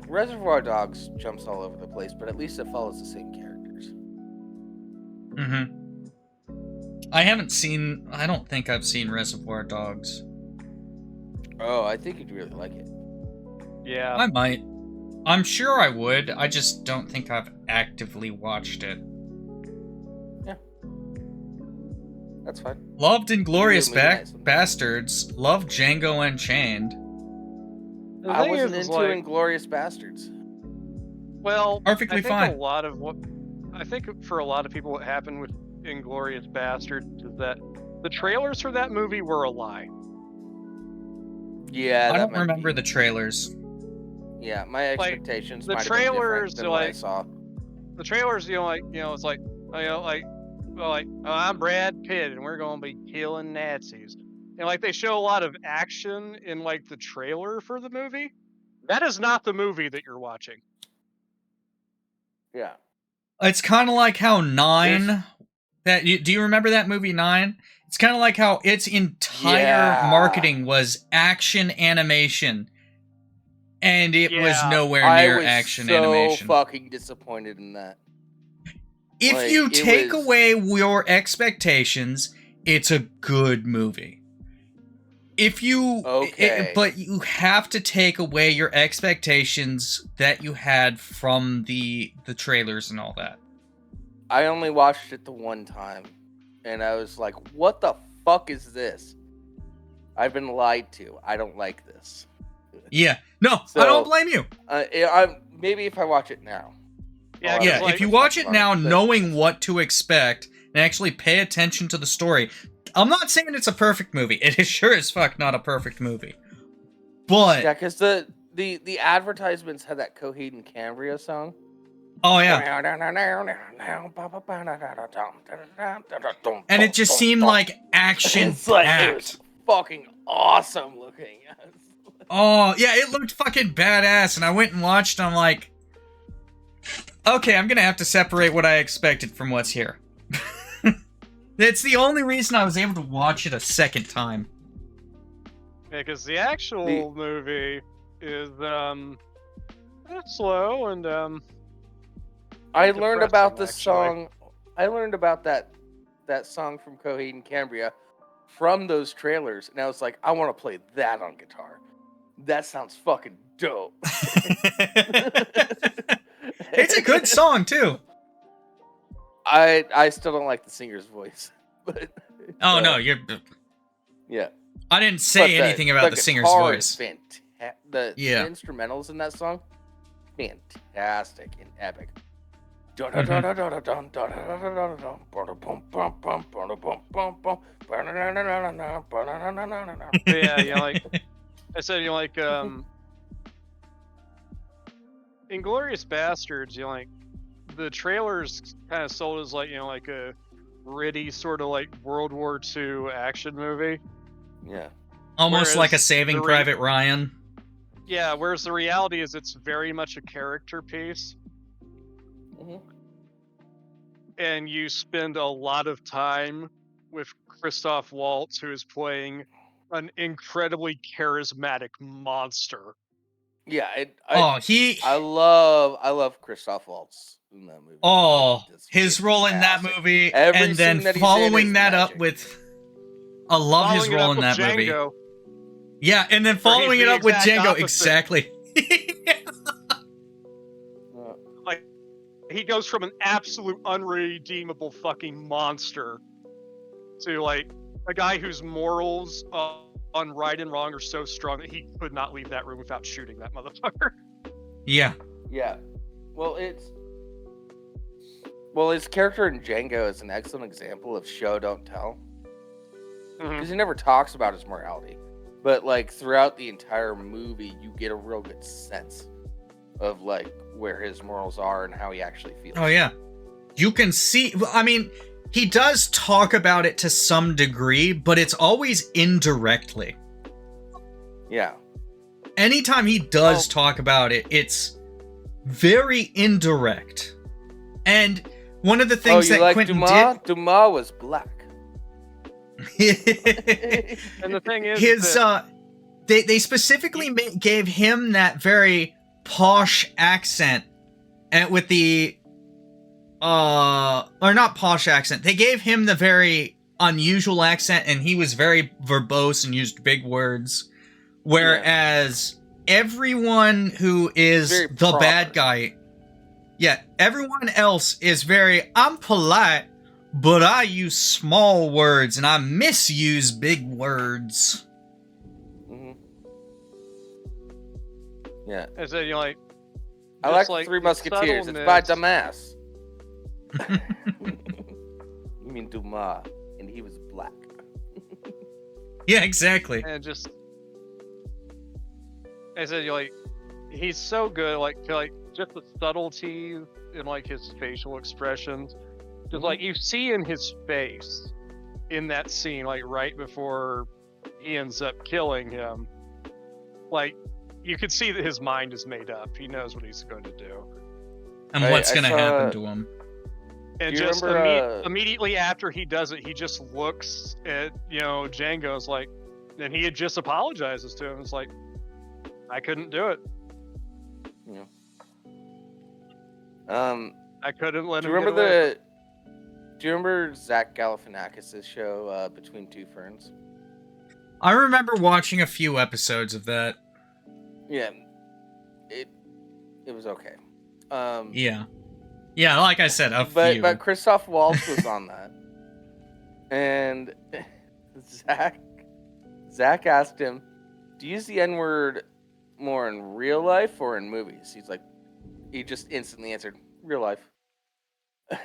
Reservoir Dogs jumps all over the place, but at least it follows the same characters. Mm-hmm. I don't think I've seen Reservoir Dogs. Oh, I think you'd really like it. Yeah. I might. I'm sure I would. I just don't think I've actively watched it. Yeah. That's fine. Loved Inglourious Nice. Bastards. Loved Django Unchained. The I thing wasn't is, into like, Inglourious Bastards. well, Perfectly I think fine. a lot of what I think for a lot of people, what happened with Inglourious Bastards is that the trailers for that movie were a lie. Yeah, I that don't might remember be. the trailers. Yeah, my Like, expectations the might have been different trailers, than what I like- saw. The trailers, it's like, I'm Brad Pitt and we're gonna be killing Nazis. And like they show a lot of action in like the trailer for the movie. That is not the movie that you're watching. Yeah. It's kind of like how Nine. There's- Do you remember that movie Nine? It's kind of like how its entire Yeah. marketing was action animation, and it was Yeah. nowhere I near was action so animation. fucking disappointed in that. If Like, you it take was- away your expectations, it's a good movie. If you Okay. but you have to take away your expectations that you had from the trailers and all that. I only watched it the one time, and I was like, "What the fuck is this? I've been lied to. I don't like this." Yeah, no, So- I don't blame you. Maybe if I watch it now. Yeah, I'll have It's Yeah, a like- if you watch it perspective now, on it, but- knowing what to expect and actually pay attention to the story, I'm not saying it's a perfect movie. It is sure as fuck not a perfect movie, but Yeah, because the advertisements had that Coheed and Cambria song. oh yeah, and it just seemed like action It's like it packed. was fucking awesome looking. Oh, yeah, it looked fucking badass, and I went and watched, and I'm like, okay, I'm gonna have to separate what I expected from what's here. It's the only reason I was able to watch it a second time. Yeah, because the actual movie is it's slow and I Depressing, learned about this actually. song. I learned about that song from Coheed and Cambria from those trailers, and I was like, I want to play that on guitar. That sounds fucking dope. It's a good song, too. I still don't like the singer's voice, but Oh, no, you're... yeah. I didn't say But anything about the singer's guitar voice. is the Yeah. instrumentals in that song, fantastic and epic. yeah, like I said, Inglorious Bastards, the trailers kind of sold as like a gritty sort of like World War II action movie. Yeah. Almost Whereas like a Saving the Private Ryan. Yeah, whereas the reality is it's very much a character piece, Mhm. and you spend a lot of time with Christoph Waltz, who is playing an incredibly charismatic monster. Yeah, Oh, I love Christoph Waltz in that movie. Oh, It's his role in that fantastic. movie, Every and then scene that he's in following is that up magic. with... I love his Following it role up in with that movie. Django, Yeah, and then Where he's following it the up with exact Django, opposite. exactly. Uh, he goes from an absolute unredeemable fucking monster to like a guy whose morals on right and wrong are so strong that he could not leave that room without shooting that motherfucker. Yeah. Yeah. Well, his character in Django is an excellent example of show don't tell, because he never talks about his morality, but like throughout the entire movie, you get a real good sense of like where his morals are and how he actually feels. Oh, yeah. You can see... I mean, he does talk about it to some degree, but it's always indirectly. Yeah. Anytime he does talk about it, it's very indirect. And one of the things that Quentin Dumas? Dumas was black. did... And the thing is, his that they specifically gave him that very posh accent, and with the or not posh accent, they gave him the very unusual accent, and he was very verbose and used big words, whereas everyone who is Very the proper. bad guy, yeah, everyone else is very, I'm polite, but I use small words and I misuse big words. Hmm. Yeah. I said, I like just the Three the Musketeers. It's by subtleness. Dumas. You mean Dumas, and he was black. Yeah, exactly. and just I said, he's so good, like just the subtlety in like his facial expressions. Just like you see in his face in that scene, like right before he ends up killing him, like you could see that his mind is made up. He knows what he's going to do. And what's going to happen to him. And Do you just remember, immediately after he does it, he just looks at, Django's like, and he just apologizes to him. It's like, I couldn't do it. Yeah. I couldn't let Do him you get remember away. Do you remember Zach Galifianakis' show Between Two Ferns? I remember watching a few episodes of that. Yeah, it was okay. Yeah, like I said, few. But Christoph Waltz was on that, and Zach asked him, "Do you use the N-word more in real life or in movies?" He just instantly answered, "Real life." I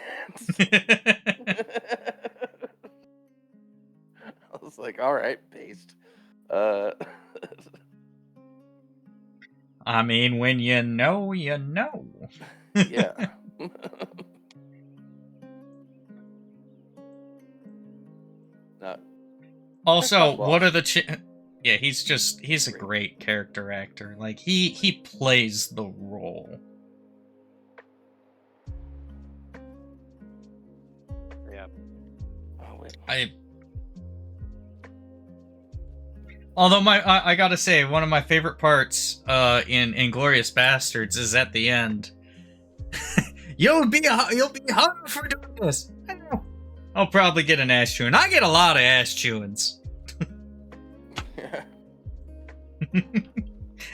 was like, all right, based. I mean, when you know, you know. Yeah. No. Also, what are the yeah, he's a great character actor. Like, he plays the role. Yeah. Oh, wait. Although I gotta say, one of my favorite parts in Inglourious Bastards is at the end. You'll be hung for doing this. I know. I'll probably get an ass chewing. I get a lot of ass chewings.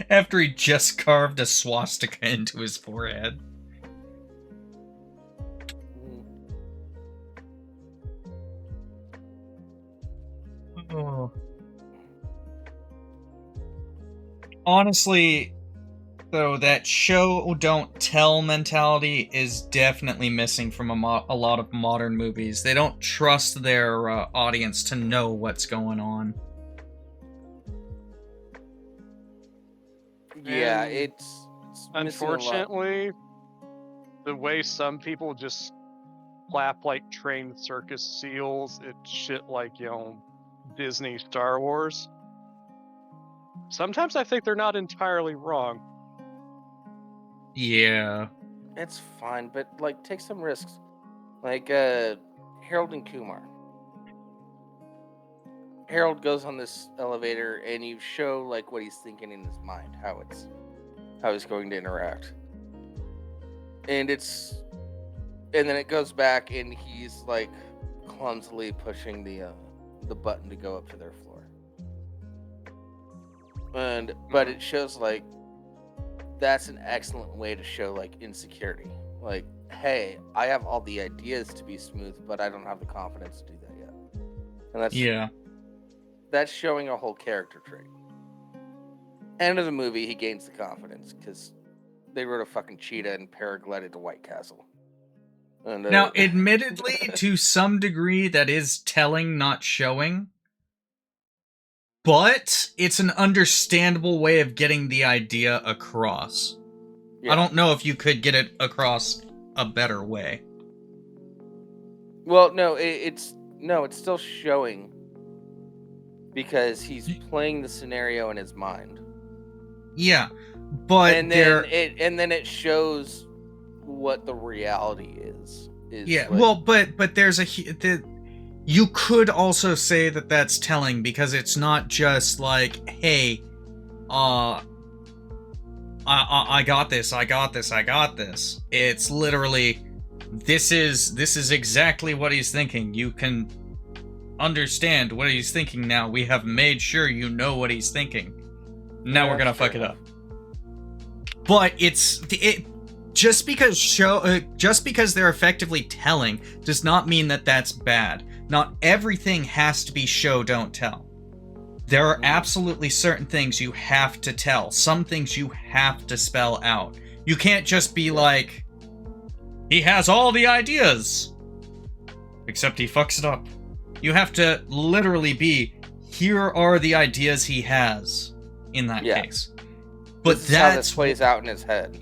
After he just carved a swastika into his forehead. Oh. Honestly, though, that show don't tell mentality is definitely missing from a lot of modern movies. They don't trust their audience to know what's going on. Yeah, And it's unfortunately, the way some people just clap like trained circus seals at shit like, Disney Star Wars. Sometimes I think they're not entirely wrong. Yeah. It's fine, but like take some risks. Like Harold and Kumar. Harold goes on this elevator and you show like what he's thinking in his mind, how he's going to interact. And then it goes back and he's like clumsily pushing the button to go up to their floor. But it shows like that's an excellent way to show like insecurity. Like, hey, I have all the ideas to be smooth, but I don't have the confidence to do that yet. And that's showing a whole character trait. End of the movie, he gains the confidence because they rode a fucking cheetah and paraglided to White Castle. And, now, admittedly, to some degree, that is telling, not showing. But it's an understandable way of getting the idea across. Yeah. I don't know if you could get it across a better way. Well, no, it's still showing because he's playing the scenario in his mind. Yeah, but and then it shows what the reality is. Yeah, like, well, but there's you could also say that that's telling because it's not just like, hey, I got this. It's literally, this is exactly what he's thinking. You can understand what he's thinking now. We have made sure you know what he's thinking. Now we're gonna fuck it up. But just because they're effectively telling does not mean that that's bad. Not everything has to be show, don't tell. There are absolutely certain things you have to tell. Some things you have to spell out. You can't just be like, he has all the ideas, except he fucks it up. You have to literally be, here are the ideas he has in that case. But this is how that's this plays out in his head.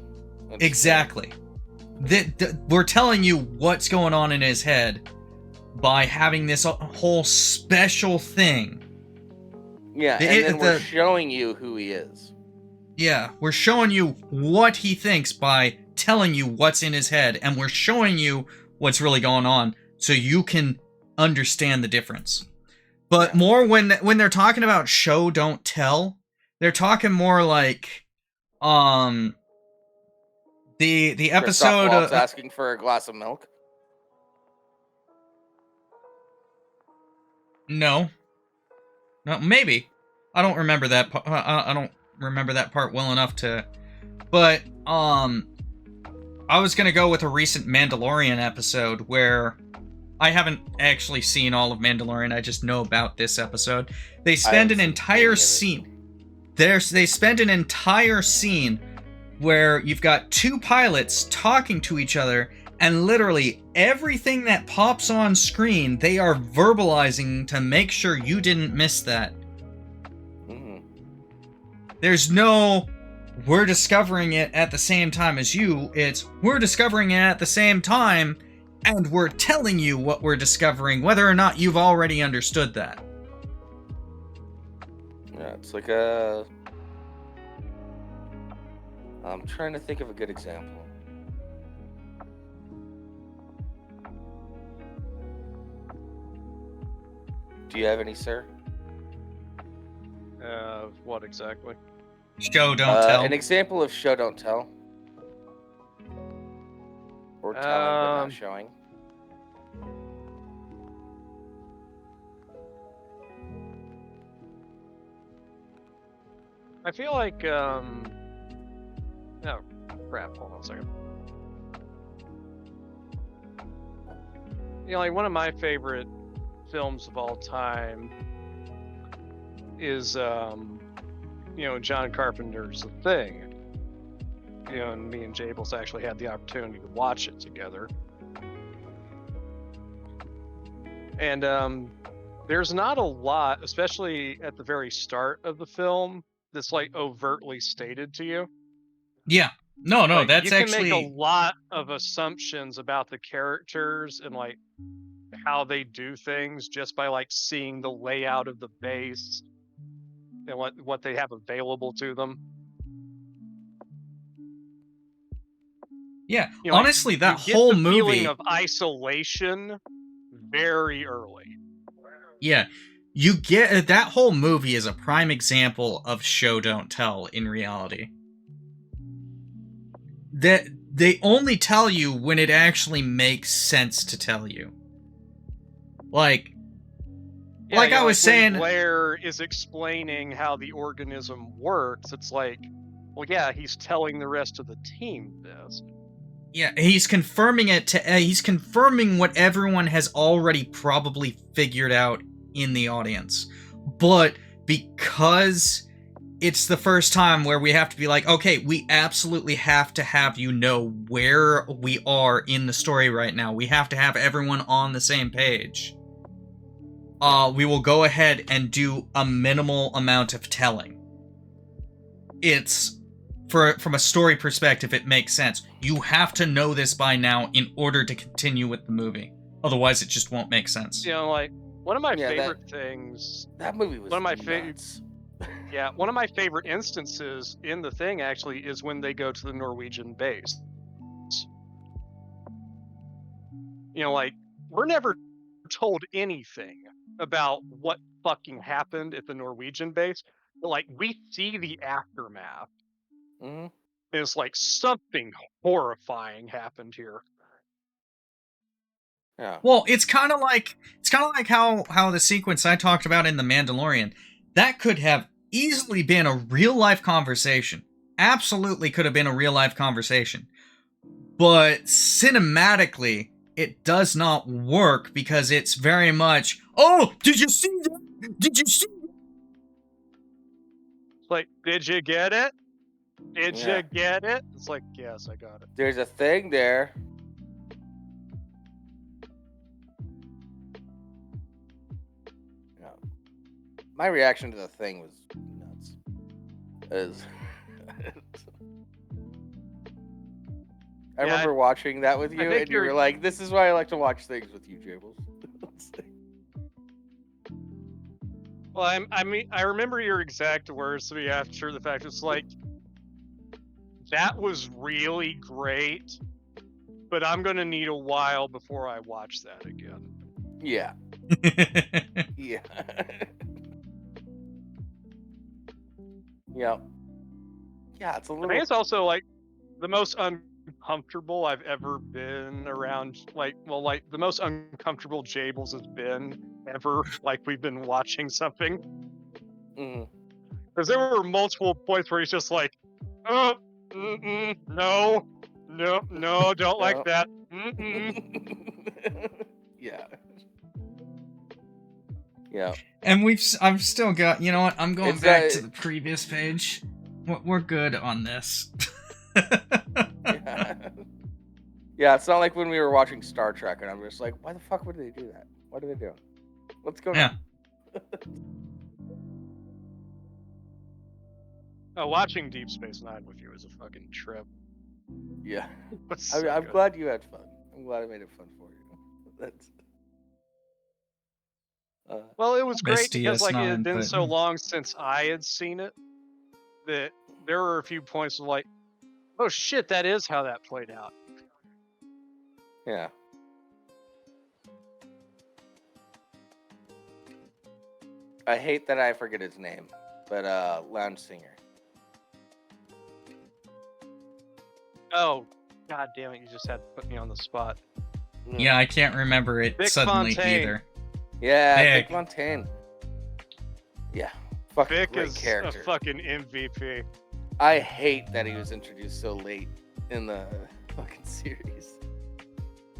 exactly. We're telling you what's going on in his head by having this whole special thing. Yeah, and then we're showing you who he is. Yeah, we're showing you what he thinks by telling you what's in his head, and we're showing you what's really going on so you can understand the difference. But more when they're talking about show don't tell, they're talking more like the episode asking for a glass of milk. No, maybe. I don't remember that. I don't remember that part well enough to. But I was gonna go with a recent Mandalorian episode where I haven't actually seen all of Mandalorian. I just know about this episode. They spend an entire scene. They spend an entire scene where you've got two pilots talking to each other, and literally everything that pops on screen, they are verbalizing to make sure you didn't miss that. Mm. There's no, we're discovering it at the same time as you. It's, we're discovering it at the same time, and we're telling you what we're discovering, whether or not you've already understood that. Yeah, it's like a... I'm trying to think of a good example. Do you have any, sir? What exactly? Show don't tell. An example of show don't tell. Or telling but not showing. I feel like, oh, crap, hold on a second. You know, like, one of my favorite films of all time is, you know, John Carpenter's The Thing. You know, and me and Jables actually had the opportunity to watch it together. And, there's not a lot, especially at the very start of the film, that's like overtly stated to you. Yeah. No, like, that's you actually... can make a lot of assumptions about the characters and like how they do things just by like seeing the layout of the base and what they have available to them. Yeah, you know, honestly, like, that you whole get the movie... feeling of isolation very early. Yeah, you get... That whole movie is a prime example of show don't tell in reality. That they only tell you when it actually makes sense to tell you. Like I was saying, when Blair is explaining how the organism works, it's like, well, yeah, he's telling the rest of the team this. Yeah, he's confirming it to... he's confirming what everyone has already probably figured out in the audience. But because it's the first time where we have to be like, okay, we absolutely have to have you know where we are in the story right now. We have to have everyone on the same page. We will go ahead and do a minimal amount of telling. It's... From a story perspective, it makes sense. You have to know this by now in order to continue with the movie. Otherwise, it just won't make sense. You know, like, one of my favorite things... That movie was one of my nuts. Yeah, one of my favorite instances in The Thing, actually, is when they go to the Norwegian base. You know, like, we're never told anything about what fucking happened at the Norwegian base, but, like, we see the aftermath. Mm-hmm. It's like something horrifying happened here. Yeah. Well, it's kind of like how the sequence I talked about in The Mandalorian, that could have easily been a real life conversation. Absolutely could have been a real life conversation. But cinematically, it does not work because it's very much, oh, did you see that? Did you see that? Like, did you get it? Did you get it? It's like, yes, I got it. There's a thing there. Yeah. My reaction to The Thing was nuts. I remember watching that with you, and you were like, "This is why I like to watch things with you, Jables." Well, I remember your exact words to me after the fact. It's like, that was really great, but I'm gonna need a while before I watch that again. Yeah. Yeah. Yeah. Yeah, it's a little. I think it's also like the most uncomfortable I've ever been around. The most uncomfortable Jables has been ever. Like, we've been watching something. Because there were multiple points where he's just like, no, don't like that. Yeah. Yeah. And I've still got, you know what, I'm going back to the previous page. We're good on this. Yeah. Yeah, it's not like when we were watching Star Trek and I'm just like, why the fuck would they do that? What are they doing? What's going on? Oh, watching Deep Space Nine with you is a fucking trip. Yeah. So I'm glad you had fun. I'm glad I made it fun for you. That's. Well, it was great because like it had been but... so long since I had seen it that there were a few points of like, oh shit, that is how that played out. Yeah. I hate that I forget his name, but lounge singer. Oh, god damn it! You just had to put me on the spot. Yeah, I can't remember it Vic suddenly Fontaine. either. Yeah, Vic Fontaine. Yeah, fucking Vic great is character. a fucking MVP. I hate that he was introduced so late in the fucking series.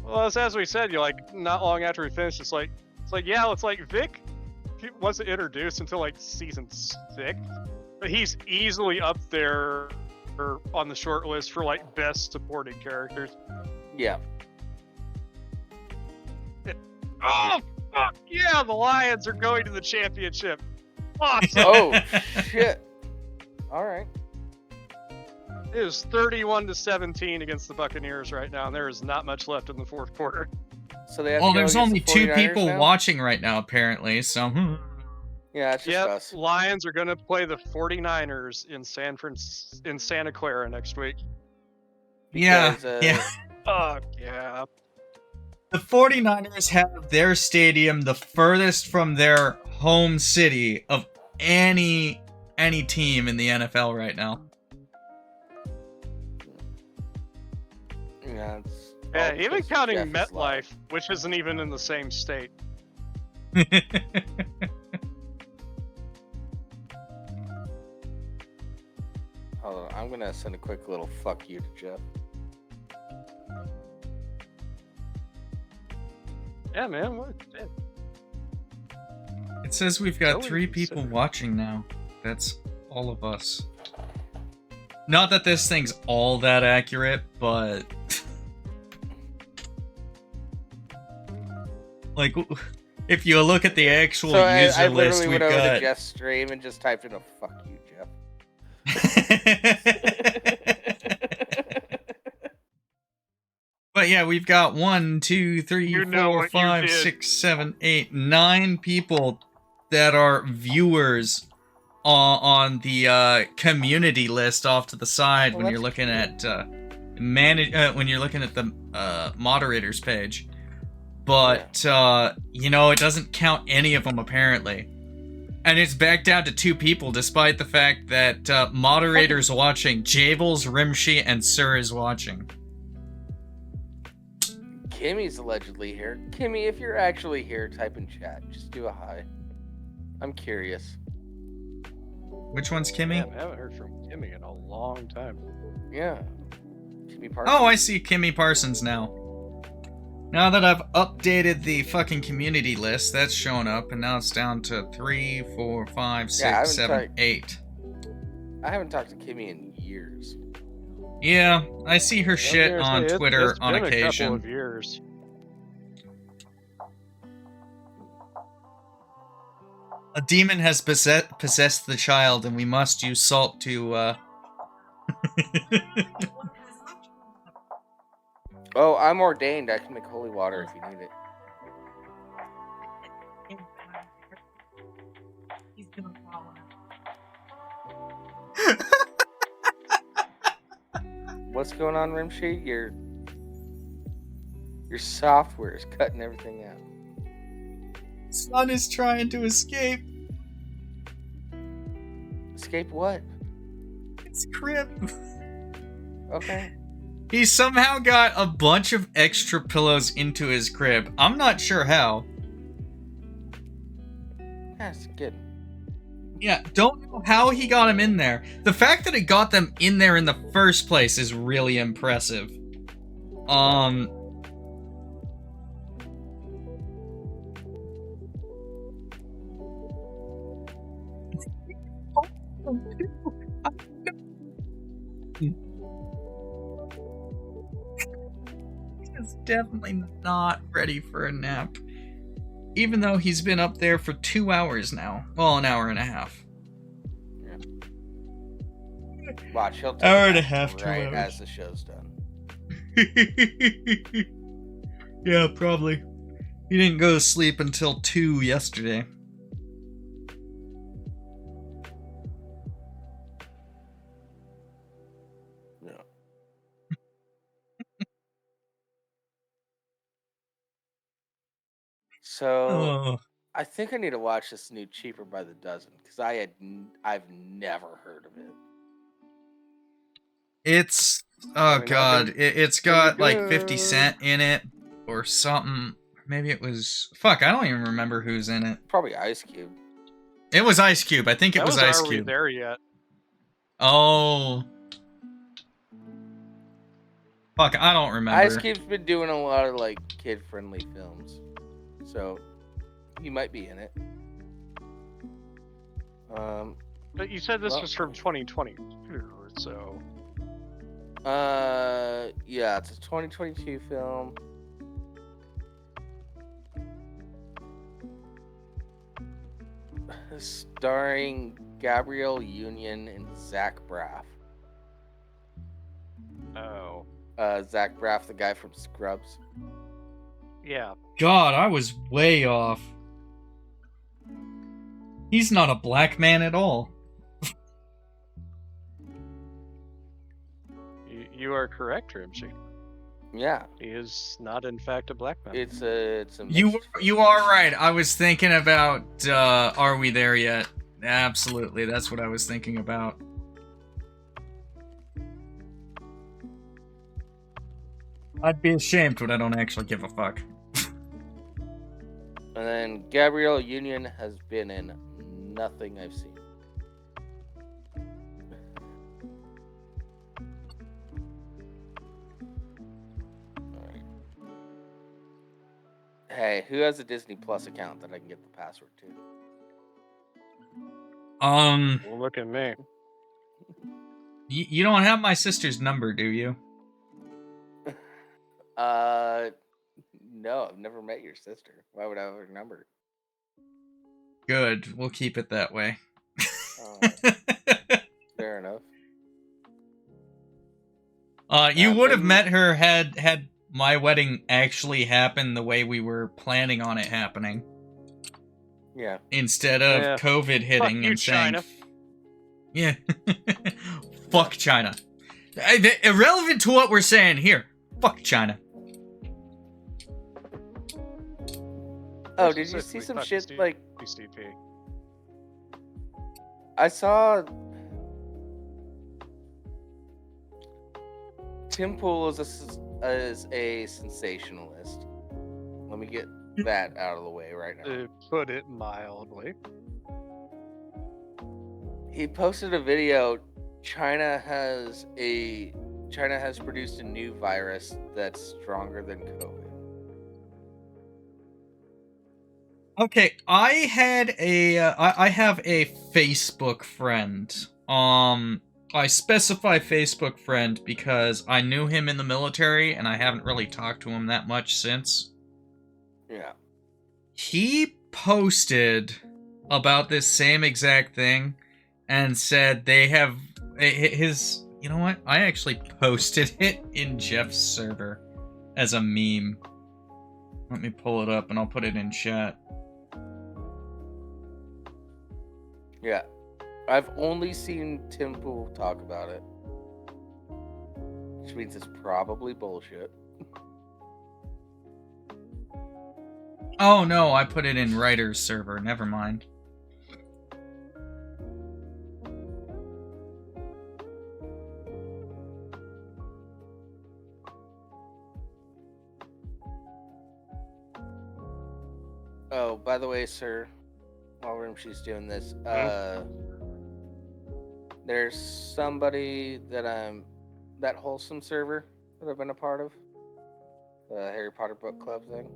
Well, as we said, you're like not long after we finished, it's like Vic wasn't introduced until like season 6, but he's easily up there on the short list for like best supporting characters. Yeah. Oh fuck yeah! The Lions are going to the championship. Awesome. Oh shit! All right. It is 31-17 against the Buccaneers right now, and there is not much left in the fourth quarter. So they have well, to go there's against only the 2 49ers people now? watching right now, apparently, so... Yeah, it's just us. Lions are going to play the 49ers in Santa Clara next week. Because, yeah. Fuck yeah. The 49ers have their stadium the furthest from their home city of any team in the NFL right now. Yeah, even because counting Jeff is MetLife, loud. which isn't even in the same state. Hold on, I'm gonna send a quick little fuck you to Jeff. Yeah, man. What? It says we've got Totally 3 people consider. watching now. That's all of us. Not that this thing's all that accurate, but... like, if you look at the actual So user I list, literally we've went over got... to Jeff's stream and just typed in a fuck you, Jeff. But yeah, we've got 1, 2, 3, You know 4, what you 5, did. 6, 7, 8, 9 people that are viewers on the community list off to the side when you're looking at when you're looking at the moderators page. But you know, it doesn't count any of them apparently. And it's back down to 2 people, despite the fact that moderators watching, Jables, Rimshee, and Sir is watching. Kimmy's allegedly here. Kimmy, if you're actually here, type in chat. Just do a hi. I'm curious. Which one's Kimmy? Damn, I haven't heard from Kimmy in a long time. Yeah. Kimmy Parsons. Oh, I see Kimmy Parsons now. Now that I've updated the fucking community list, that's showing up, and now it's down to 3, 4, 5, 6, 7, 8. I haven't talked to Kimmy in years. Yeah, I see her shit on Twitter it's on been occasion. a couple of years. A demon has possessed the child, and we must use salt to, Oh, I'm ordained. I can make holy water if you need it. He's gonna follow. What's going on, Rimshee? Your software is cutting everything out. Son is trying to escape. Escape what? It's crib. Okay. He somehow got a bunch of extra pillows into his crib. I'm not sure how. That's good. Yeah, don't know how he got him in there. The fact that he got them in there in the first place is really impressive. He's definitely not ready for a nap. Even though he's been up there for 2 hours now. Well, an hour and a half. Yeah. Watch, he'll take Hour and a nap half, 2 right hours. as the show's done. Yeah, probably. He didn't go to sleep until 2 yesterday. No. So Oh. I think I need to watch this new Cheaper by the Dozen because I've never heard of it. It's I oh mean, god, it's got like good. 50 Cent in it or something. Maybe it was fuck, I don't even remember who's in it. Probably Ice Cube. It was Ice Cube. I think it That was was Ice Are We Cube. There Yet? Oh. Fuck, I don't remember. Ice Cube's been doing a lot of like kid-friendly films, so he might be in it. But you said this Well- was from 2020, so yeah, it's a 2022 film. Starring Gabrielle Union and Zach Braff. oh Zach Braff, the guy from Scrubs. yeah. God, I was way off. He's not a black man at all. You are correct, Rimshee. Yeah, He is not, in fact, a black man. it's a You mixed- you are right. I was thinking about Are We There Yet? Absolutely, that's what I was thinking about. I'd be ashamed, but I don't actually give a fuck. And then Gabrielle Union has been in nothing I've seen. Alright. Hey, who has a Disney Plus account that I can get the password to? Well, look at me. You don't have my sister's number, do you? No, I've never met your sister. Why would I have her number? Good, we'll keep it that way. Fair enough. You would have maybe- met her had my wedding actually happened the way we were planning on it happening. Yeah. Instead of Yeah. COVID hitting you, and saying, China. yeah, fuck China. Irrelevant to what we're saying here. Fuck China. Oh, did you see Specifically, some fuck shit Steve- like STP. I saw Tim Pool is a sensationalist. Let me get that out of the way right now. To put it mildly. He posted a video. China has produced a new virus that's stronger than COVID. Okay, I had I have a Facebook friend. I specify Facebook friend because I knew him in the military and I haven't really talked to him that much since. Yeah. He posted about this same exact thing and said they have his, you know what? I actually posted it in Jeff's server. as a meme. Let me pull it up and I'll put it in chat. Yeah. I've only seen Tim Pool talk about it. Which means it's probably bullshit. Oh no, I put it in writer's server. Never mind. Oh, by the way, sir, while Rimshee's doing this, there's somebody that wholesome server that I've been a part of, the Harry Potter book club thing.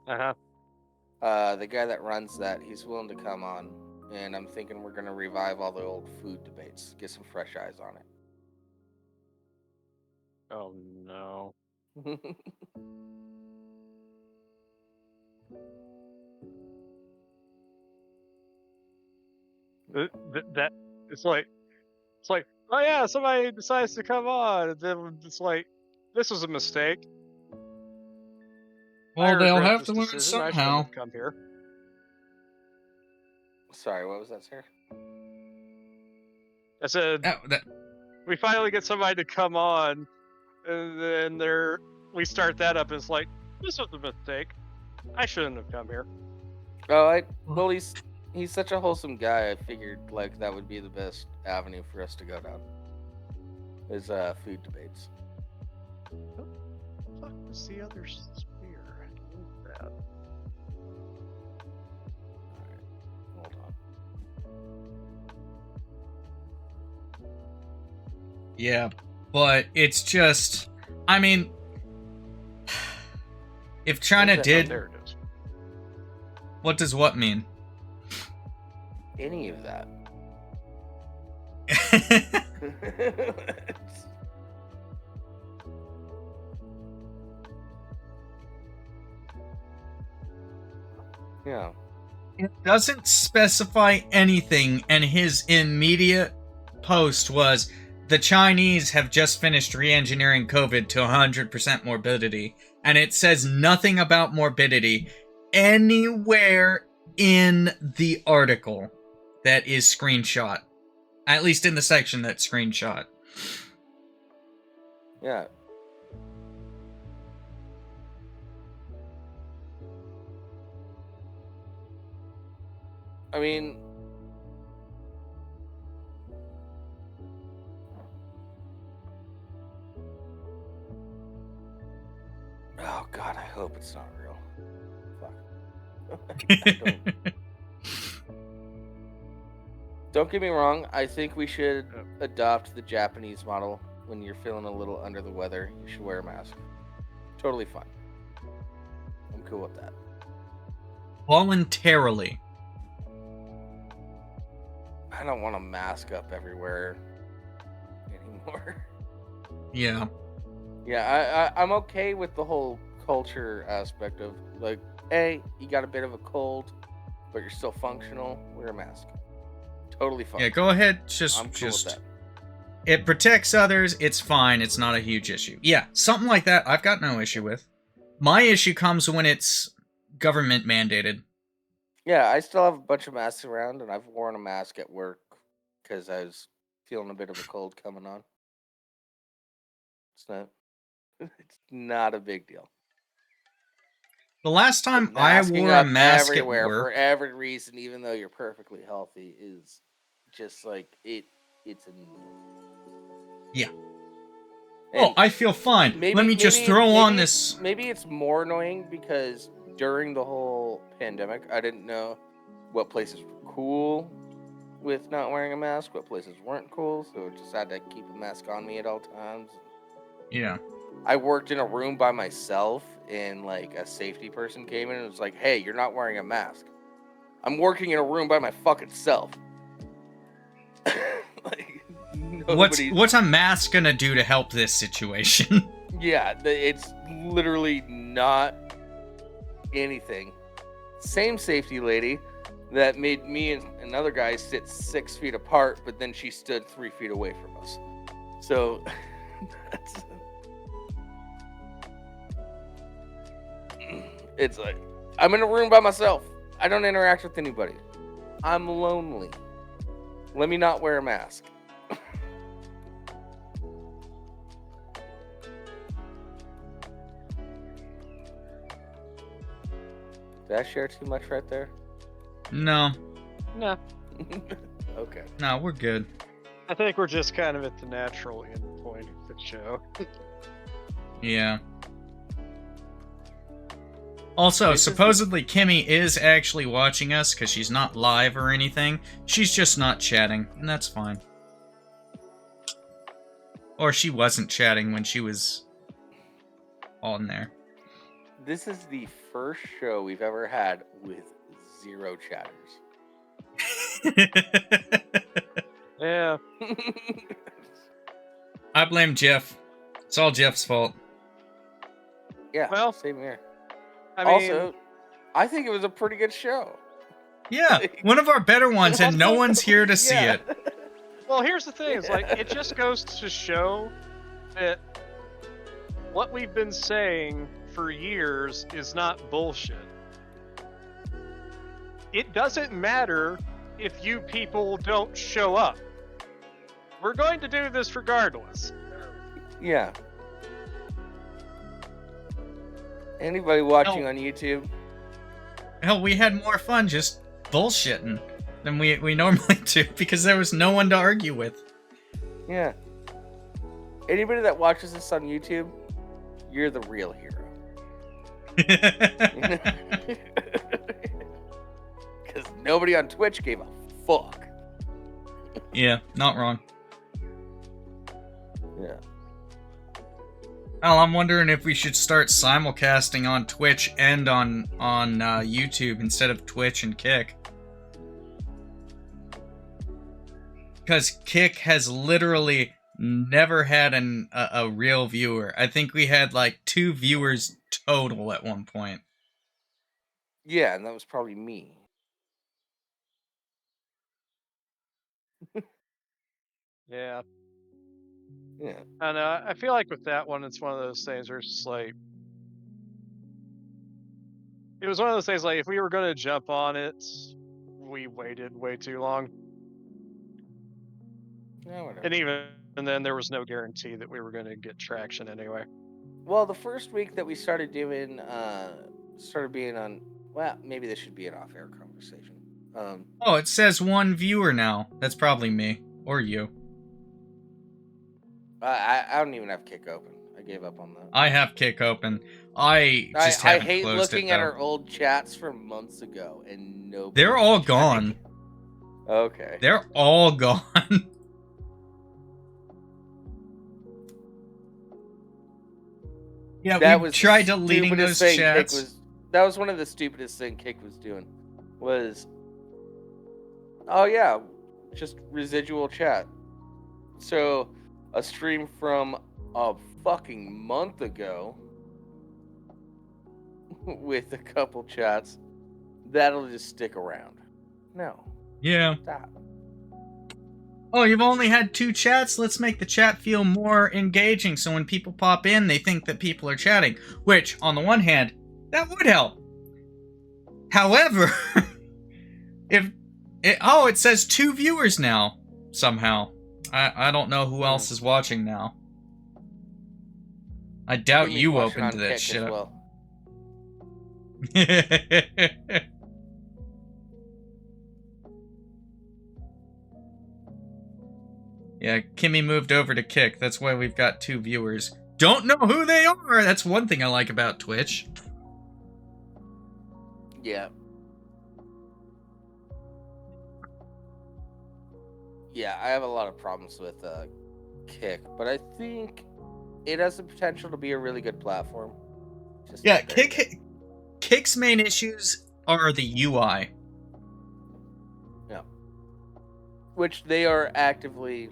The guy that runs that, he's willing to come on, and I'm thinking we're gonna revive all the old food debates, get some fresh eyes on Oh no. it. That it's like oh yeah, somebody decides to come on, and then it's like this was a mistake. I Well, they'll regret have this to learn decision. I shouldn't somehow. have come here. Sorry, what was that, sir? I said we finally get somebody to come on, and then we start that up. And it's like this was a mistake. I shouldn't have come here. Oh, well, he's such a wholesome guy. I figured like that would be the best avenue for us to go down. Is food debates. Fuck was the other spear? I need that. Alright, hold on. Yeah, but it's just, I mean, if China did, There it is. what does what mean? Any of that. Yeah. It doesn't specify anything, and his immediate post was, the Chinese have just finished re-engineering COVID to 100% morbidity, and it says nothing about morbidity anywhere in the article that is screenshot. At least in the section that's screenshot. Yeah. I mean, oh god, I hope it's not real. Fuck. Don't get me wrong, I think we should adopt the Japanese model. When you're feeling a little under the weather, you should wear a mask. Totally fine. I'm cool with that. Voluntarily. I don't want to mask up everywhere anymore. Yeah. Yeah, I'm okay with the whole culture aspect of, like, hey, you got a bit of a cold, but you're still functional, wear a mask. Totally fine. Yeah, go ahead. I'm cool Just with that. it protects others. It's fine. It's not a huge issue. Yeah, something like that I've got no issue with. My issue comes when it's government mandated. Yeah, I still have a bunch of masks around, and I've worn a mask at work because I was feeling a bit of a cold coming on. It's not a big deal. The last time But I masking wore a up mask at everywhere for work, every reason, even though you're perfectly healthy, is just like it's a yeah. And Oh, I feel fine. Let me just throw on this. Maybe it's more annoying because during the whole pandemic, I didn't know what places were cool with not wearing a mask, what places weren't cool, so I just had to keep a mask on me at all times. Yeah. I worked in a room by myself, and like a safety person came in and was like, "Hey, you're not wearing a mask." I'm working in a room by my fucking self. Like, what's a mask gonna do to help this situation? Yeah, it's literally not anything. Same safety lady that made me and another guy sit 6 feet apart, but then she stood 3 feet away from us. So It's like, I'm in a room by myself. I don't interact with anybody. I'm lonely. Let me not wear a mask. Did I share too much right there? No. No, Okay. No, we're good. I think we're just kind of at the natural end point of the show. Yeah. Also, This is the- supposedly Kimmy is actually watching us because she's not live or anything. She's just not chatting, and that's fine. Or she wasn't chatting when she was on there. This is the first show we've ever had with 0 chatters. Yeah. I blame Jeff. It's all Jeff's fault. Yeah, Well, same here. I mean, Also, I think it was a pretty good show. Yeah, one of our better ones, and no one's here to see Yeah. it. well, here's the thing: it's like it just goes to show that what we've been saying for years is not bullshit. It doesn't matter if you people don't show up. We're going to do this regardless. Yeah. Anybody watching on YouTube? Hell, we had more fun just bullshitting than we normally do because there was no one to argue with. Yeah. Anybody that watches this on YouTube, you're the real hero. Because nobody on Twitch gave a fuck. Yeah, not wrong. Yeah. Well, I'm wondering if we should start simulcasting on Twitch and on YouTube instead of Twitch and Kick. Because Kick has literally never had a real viewer. I think we had like 2 viewers total at one point. Yeah, and that was probably me. Yeah. Yeah. And I feel like with that one, it's one of those things where it's just like, it was one of those things like if we were going to jump on it, we waited way too long. Yeah, whatever. And even then, there was no guarantee that we were going to get traction anyway. Well, the first week that we started doing, started being on, well, maybe this should be an off-air conversation. Oh, it says 1 viewer now. That's probably me. Or you. I don't even have Kick open. I gave up on that. I have Kick open. I just I haven't hate closed looking it, at though. our old chats from months ago, and nobody. They're all gone. Okay. They're all gone. Yeah, That we was tried the deleting those stupidest thing chats. that was one of the stupidest thing Kick was doing. Was, oh yeah, just residual chat. So a stream from a fucking month ago with a couple chats, that'll just stick around. No, Yeah. stop. Oh, you've only had 2 chats? Let's make the chat feel more engaging so when people pop in, they think that people are chatting. Which, on the one hand, that would help. However, it says 2 viewers now, somehow. I don't know who else is watching now. I doubt Jimmy's you watching opened on that Kick shit as up. well. Yeah, Kimmy moved over to Kick. That's why we've got 2 viewers. Don't know who they are! That's one thing I like about Twitch. Yeah. Yeah, I have a lot of problems with Kick, but I think it has the potential to be a really good platform. Just Yeah, not there yet. Kick's main issues are the UI. Yeah. Which they are actively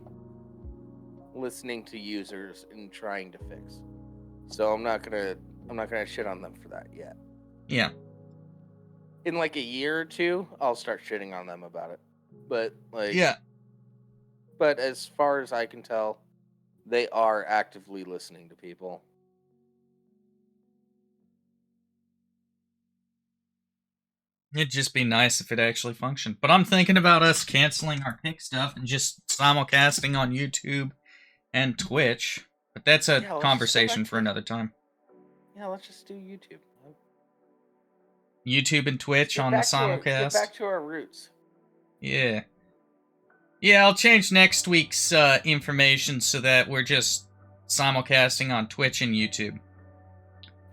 listening to users and trying to fix. So I'm not gonna shit on them for that yet. Yeah. In like a year or 2, I'll start shitting on them about it. But like, Yeah. But as far as I can tell, they are actively listening to people. It'd just be nice if it actually functioned. But I'm thinking about us canceling our Kick stuff and just simulcasting on YouTube and Twitch. But that's a Yeah, let's just go conversation back for to- another time. Yeah, let's just do YouTube. YouTube and Twitch Get on the back to our- simulcast. Get back to our roots. Yeah. Yeah, I'll change next week's information so that we're just simulcasting on Twitch and YouTube.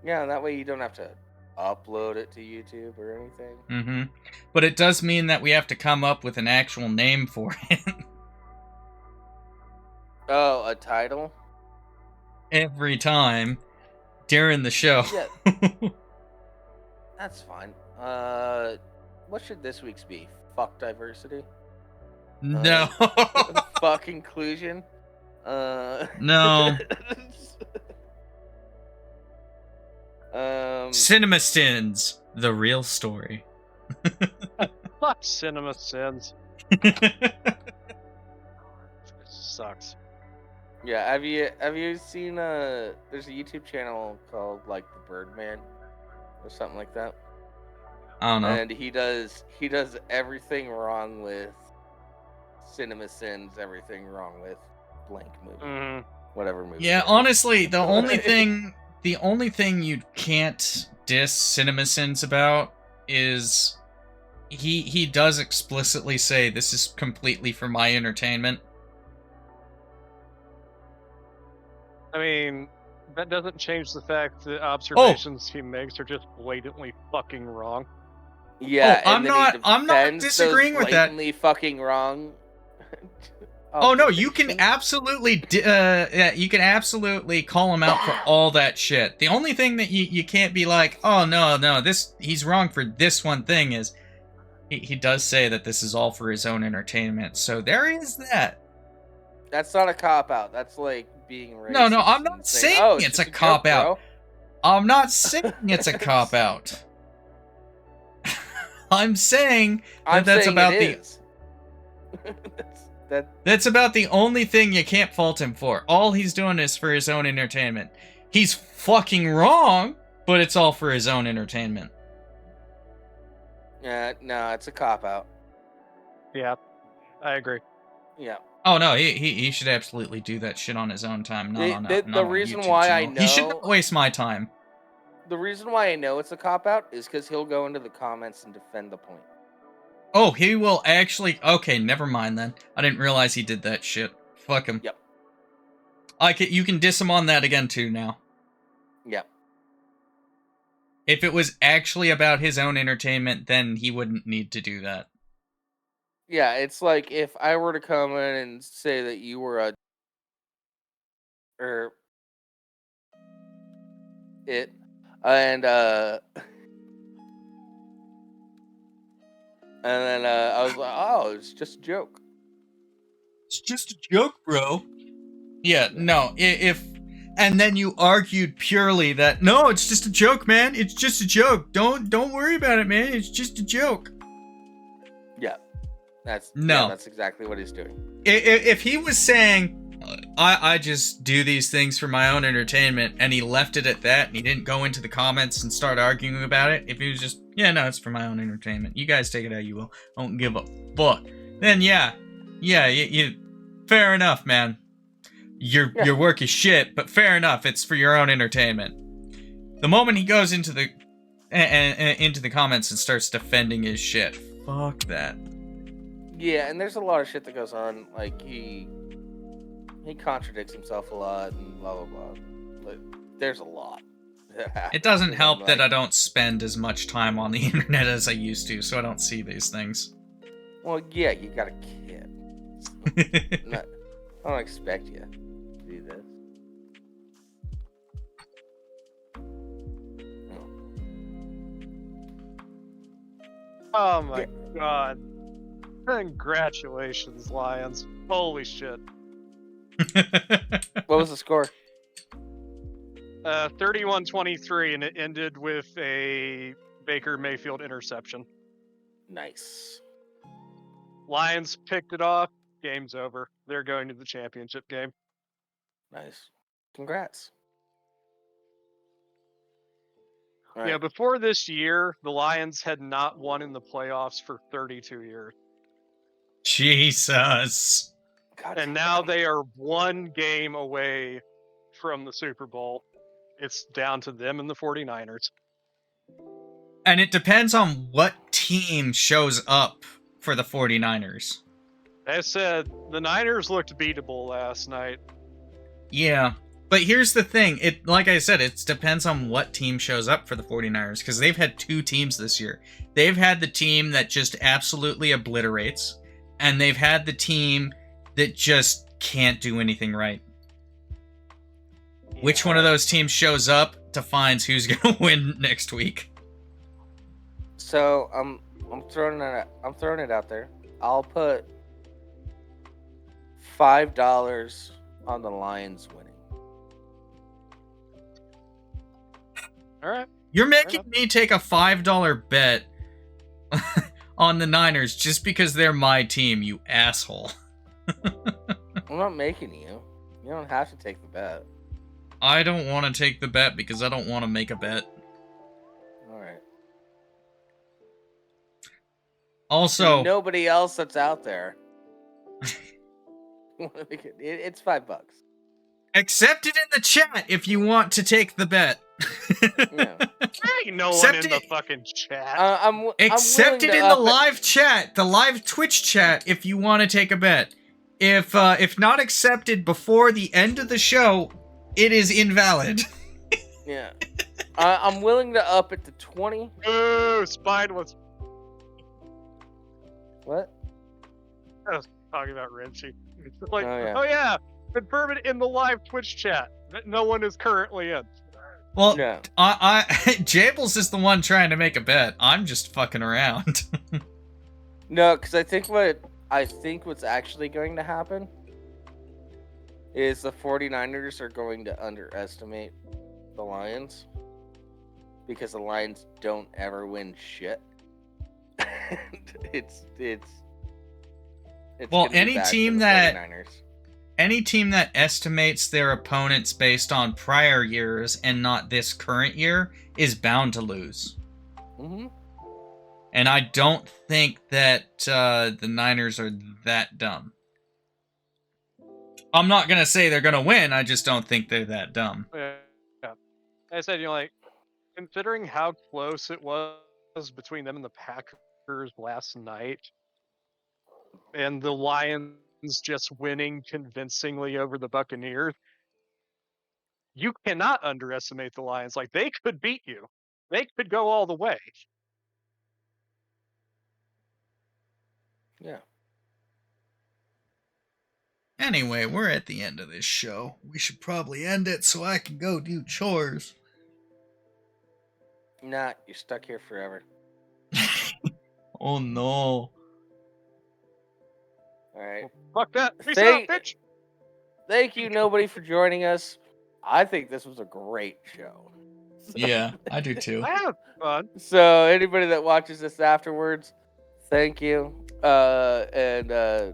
Yeah, that way you don't have to upload it to YouTube or anything. Mm-hmm. But it does mean that we have to come up with an actual name for it. Oh, a title? Every time during the show. Yeah. That's fine. What should this week's be? Fuck diversity? No. Fuck inclusion? No. Um, Cinema Sins, the real story. Fuck Cinema Sins. Sucks. yeah, have you seen there's a YouTube channel called like the Birdman or something like that? I don't know. And he does everything wrong with Cinema Sins, everything wrong with blank movie. Whatever movie. Yeah, it is. honestly, the only thing you can't diss CinemaSins about is he does explicitly say this is completely for my entertainment. I mean, that doesn't change the fact that observations he makes are just blatantly fucking wrong. Yeah, Oh, and then he I'm not defends disagreeing those with that. blatantly fucking wrong. Oh no, you can absolutely call him out for all that shit. The only thing that you can't be like, oh no, he's wrong for this one thing is he does say that this is all for his own entertainment. So there is that. That's not a cop out. That's like being racist. No, I'm not and saying oh, it's just a joke, cop out. bro." I'm not saying it's a cop out. I'm saying I'm that's saying about it is. That's about the only thing you can't fault him for. All he's doing is for his own entertainment. He's fucking wrong, but it's all for his own entertainment. Yeah, no, it's a cop out. Yeah, I agree. Yeah. Oh no, he should absolutely do that shit on his own time, not on a The reason YouTube why I channel. He should not know- waste my time. The reason why I know it's a cop out is because he'll go into the comments and defend the point. Oh, he will actually... Okay, never mind then. I didn't realize he did that shit. Fuck him. Yep. You can diss him on that again too now. Yep. If it was actually about his own entertainment, then he wouldn't need to do that. Yeah, it's like if I were to come in and say that you were a... Or... It... And, And then I was like, oh, it's just a joke. It's just a joke, bro. Yeah, no, if... And then you argued purely that, no, it's just a joke, man. It's just a joke. Don't worry about it, man. It's just a joke. Yeah. That's exactly what he's doing. If he was saying, I just do these things for my own entertainment, and he left it at that, and he didn't go into the comments and start arguing about it, if he was just, yeah, no, it's for my own entertainment. You guys take it how you will. I don't give a fuck. Then you fair enough, man. Your work is shit, but fair enough. It's for your own entertainment. The moment he goes into the comments and starts defending his shit, fuck that. Yeah, and there's a lot of shit that goes on. Like he contradicts himself a lot and blah blah blah. But there's a lot. It doesn't help that I don't spend as much time on the internet as I used to, so I don't see these things. Well, yeah, you got a kid. I don't expect you to do this. Oh my god. Congratulations, Lions. Holy shit. What was the score? 31-23, and it ended with a Baker Mayfield interception. Nice. Lions picked it off. Game's over. They're going to the championship game. Nice. Congrats. Right. Yeah, before this year, the Lions had not won in the playoffs for 32 years. Jesus. God And damn now it. they are one game away from the Super Bowl. It's down to them and the 49ers. And it depends on what team shows up for the 49ers. As said, the Niners looked beatable last night. Yeah. But here's the thing. Like I said, it depends on what team shows up for the 49ers, because they've had two teams this year. They've had the team that just absolutely obliterates, and they've had the team that just can't do anything right. Which one of those teams shows up defines who's going to win next week. So I'm throwing it out there. I'll put $5 on the Lions winning. All right. You're making me take a $5 bet on the Niners just because they're my team, you asshole. I'm not making you. You don't have to take the bet. I don't want to take the bet because I don't want to make a bet. All right. Also, Nobody else that's out there. It's $5. accept it in the chat if you want to take the bet. Yeah. Ain't no one Accept in the it. fucking chat. Accept it in the live chat, the live Twitch chat, if you want to take a bet. If not accepted before the end of the show, it is invalid. Yeah. I'm willing to up it to 20. Ooh, spineless. What? I was talking about Rimshee. It's like, Oh, yeah. Confirm it in the live Twitch chat that no one is currently in. Well, No. Jables is the one trying to make a bet. I'm just fucking around. No, because I think what's actually going to happen is the 49ers are going to underestimate the Lions because the Lions don't ever win shit. it's Well, gonna be any bad for team the that- 49ers. Any team that estimates their opponents based on prior years and not this current year is bound to lose. Mm-hmm. And I don't think that the Niners are that dumb. I'm not going to say they're going to win, I just don't think they're that dumb. Yeah. I said, like, considering how close it was between them and the Packers last night, and the Lions just winning convincingly over the Buccaneers, you cannot underestimate the Lions. Like, they could beat you. They could go all the way. Yeah. Anyway, we're at the end of this show. We should probably end it so I can go do chores. Nah, you're stuck here forever. Oh no. All right. Fuck that. Peace Thank- out, bitch. Thank you, nobody, for joining us. I think this was a great show. Yeah, I do too. I had fun. So anybody that watches this afterwards, thank you. And I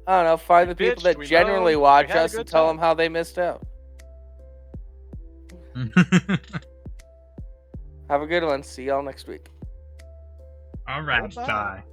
don't know, find the people Bitched, that we generally moaned, watch we had a us and good tell time. them how they missed out. Have a good one. See y'all next week. All right, Bye-bye. bye.